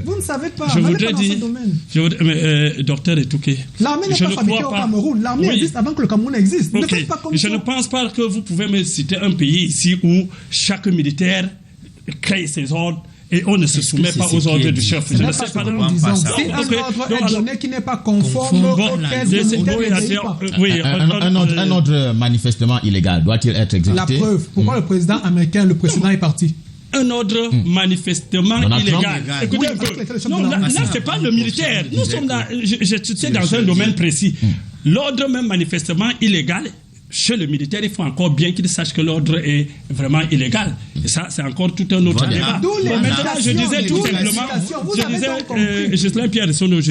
Vous ne savez pas. N'allez pas dans ce domaine. Docteur Etouké. L'armée n'est pas fabriquée au Cameroun. L'armée existe avant que le Cameroun existe. Ne faites pas comme ça. Je ne pense pas que vous pouvez me citer un pays ici où chaque militaire crée ses ordres et on ne se soumet pas aux ordres du chef. Je ne sais pas. Si un ordre est donné qui n'est pas conforme un ordre manifestement illégal doit-il être exécuté? La preuve. Pourquoi le président américain, le précédent, est parti? Un ordre manifestement illégal. Écoutez un peu. Non, là c'est pas le militaire. Nous sommes là, je dans un domaine précis. L'ordre même manifestement illégal, chez le militaire, il faut encore bien qu'il sache que l'ordre est vraiment illégal. Et ça, c'est encore tout un autre débat. Maintenant, je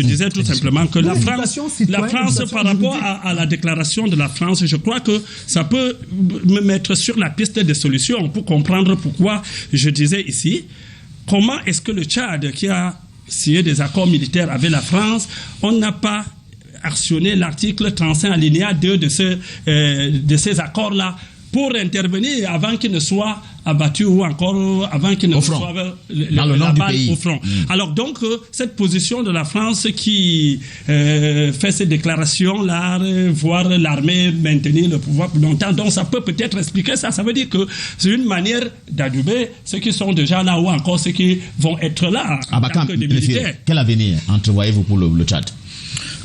disais tout simplement que la France, par rapport à la déclaration de la France, je crois que ça peut me mettre sur la piste des solutions pour comprendre pourquoi je disais ici, comment est-ce que le Tchad, qui a signé des accords militaires avec la France, on n'a pas actionné l'article 35 alinéa 2 de ces accords-là pour intervenir avant qu'il ne soit abattu ou encore avant qu'il ne reçoive la balle au front. Alors donc, cette position de la France qui fait ces déclarations-là, voir l'armée maintenir le pouvoir plus longtemps, donc ça peut peut-être expliquer ça. Ça veut dire que c'est une manière d'adouber ceux qui sont déjà là ou encore ceux qui vont être là en tant que des militaires. Quel avenir entrevoyez-vous pour le Tchad?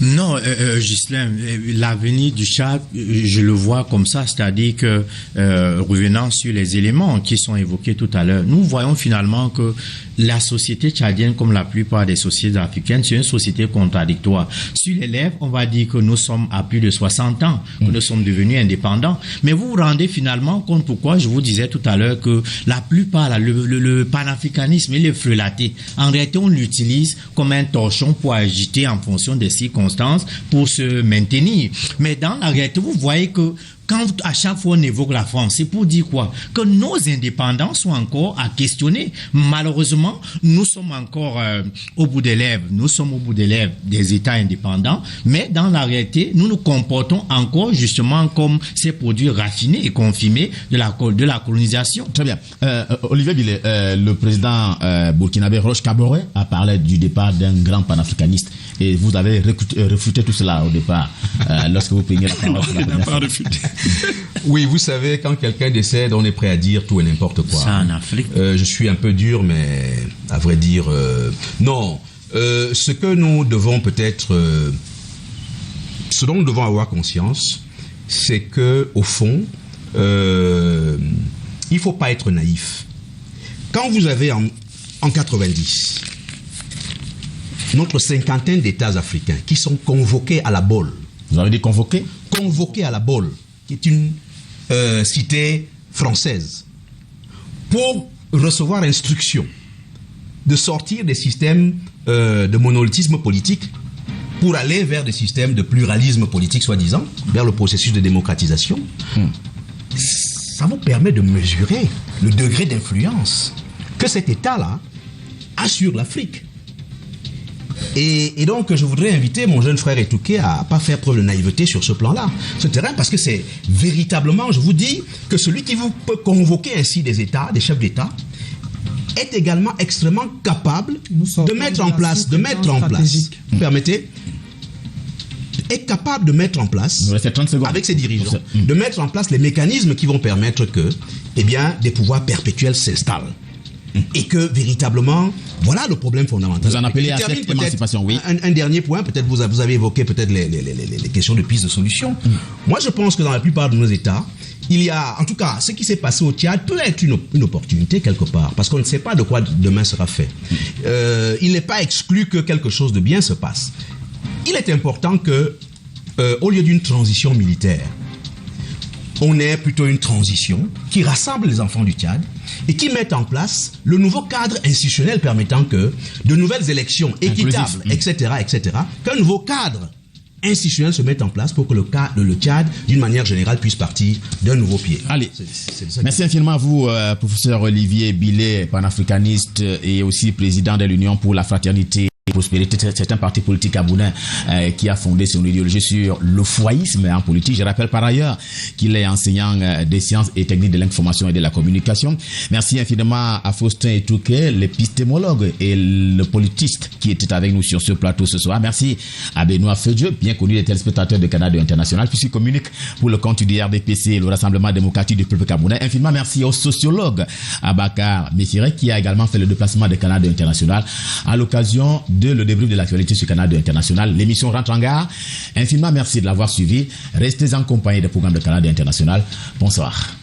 Non, Ghislain, l'avenir du Tchad, je le vois comme ça, c'est-à-dire que, revenant sur les éléments qui sont évoqués tout à l'heure, nous voyons finalement que la société tchadienne, comme la plupart des sociétés africaines, c'est une société contradictoire. Sur les lèvres, on va dire que nous sommes à plus de 60 ans, que nous sommes devenus indépendants, mais vous vous rendez finalement compte pourquoi je vous disais tout à l'heure que la plupart, le panafricanisme, il est frelaté. En réalité, on l'utilise comme un torchon pour agiter en fonction des circonstances pour se maintenir. Mais dans la réalité, vous voyez que quand à chaque fois on évoque la France, c'est pour dire quoi? Que nos indépendants sont encore à questionner. Malheureusement, nous sommes encore au bout des lèvres. Nous sommes au bout des lèvres des États indépendants, mais dans la réalité, nous nous comportons encore justement comme ces produits raffinés et confirmés de la colonisation. Très bien. Olivier Billet, le président burkinabé Roch Kaboré a parlé du départ d'un grand panafricaniste et vous avez refuté tout cela au départ lorsque vous preniez la parole. Il n'a pas refuté. Oui, vous savez, quand quelqu'un décède, on est prêt à dire tout et n'importe quoi. Ça en Afrique. Je suis un peu dur, mais à vrai dire, non. Ce que nous devons peut-être ce dont nous devons avoir conscience, c'est que au fond, il faut pas être naïf. Quand vous avez en 90 notre cinquantaine d'États africains qui sont convoqués à la BOL. Vous avez dit convoqués? Convoqués à la BOL, qui est une cité française, pour recevoir instruction de sortir des systèmes de monolithisme politique pour aller vers des systèmes de pluralisme politique, soi-disant, vers le processus de démocratisation. Ça vous permet de mesurer le degré d'influence que cet État-là a sur l'Afrique. Et donc, je voudrais inviter mon jeune frère Etouké à pas faire preuve de naïveté sur ce plan-là, ce terrain, parce que c'est véritablement, je vous dis, que celui qui vous peut convoquer ainsi des États, des chefs d'État, est également extrêmement capable de mettre en place, vous permettez, est capable de mettre en place, avec ses dirigeants, de mettre en place les mécanismes qui vont permettre que, eh bien, des pouvoirs perpétuels s'installent. Et que véritablement, voilà le problème fondamental. Vous en appelez à cette émancipation, oui. Un dernier point, peut-être vous avez évoqué peut-être les questions de piste de solution. Moi, je pense que dans la plupart de nos États, il y a, en tout cas, ce qui s'est passé au Tchad peut être une opportunité quelque part, parce qu'on ne sait pas de quoi demain sera fait. Il n'est pas exclu que quelque chose de bien se passe. Il est important que, au lieu d'une transition militaire, on ait plutôt une transition qui rassemble les enfants du Tchad et qui mette en place le nouveau cadre institutionnel permettant que de nouvelles élections équitables, etc., qu'un nouveau cadre institutionnel se mette en place pour que le Tchad, d'une manière générale, puisse partir d'un nouveau pied. Allez, merci infiniment à vous, professeur Olivier Billet, panafricaniste et aussi président de l'Union pour la fraternité et prospérité. C'est un parti politique gabonais qui a fondé son idéologie sur le foyisme en politique. Je rappelle par ailleurs qu'il est enseignant des sciences et techniques de l'information et de la communication. Merci infiniment à Faustin Etouké, l'épistémologue et le politiste qui était avec nous sur ce plateau ce soir. Merci à Benoît Fedieu, bien connu des téléspectateurs de Canada International, puisqu'il communique pour le compte du RDPC, le Rassemblement démocratique du peuple gabonais. Infiniment merci au sociologue Abakar Messire, qui a également fait le déplacement de Canada International à l'occasion de le débrief de l'actualité sur Canada International. L'émission rentre en gare. Infiniment merci de l'avoir suivi. Restez en compagnie des programmes de Canada International. Bonsoir.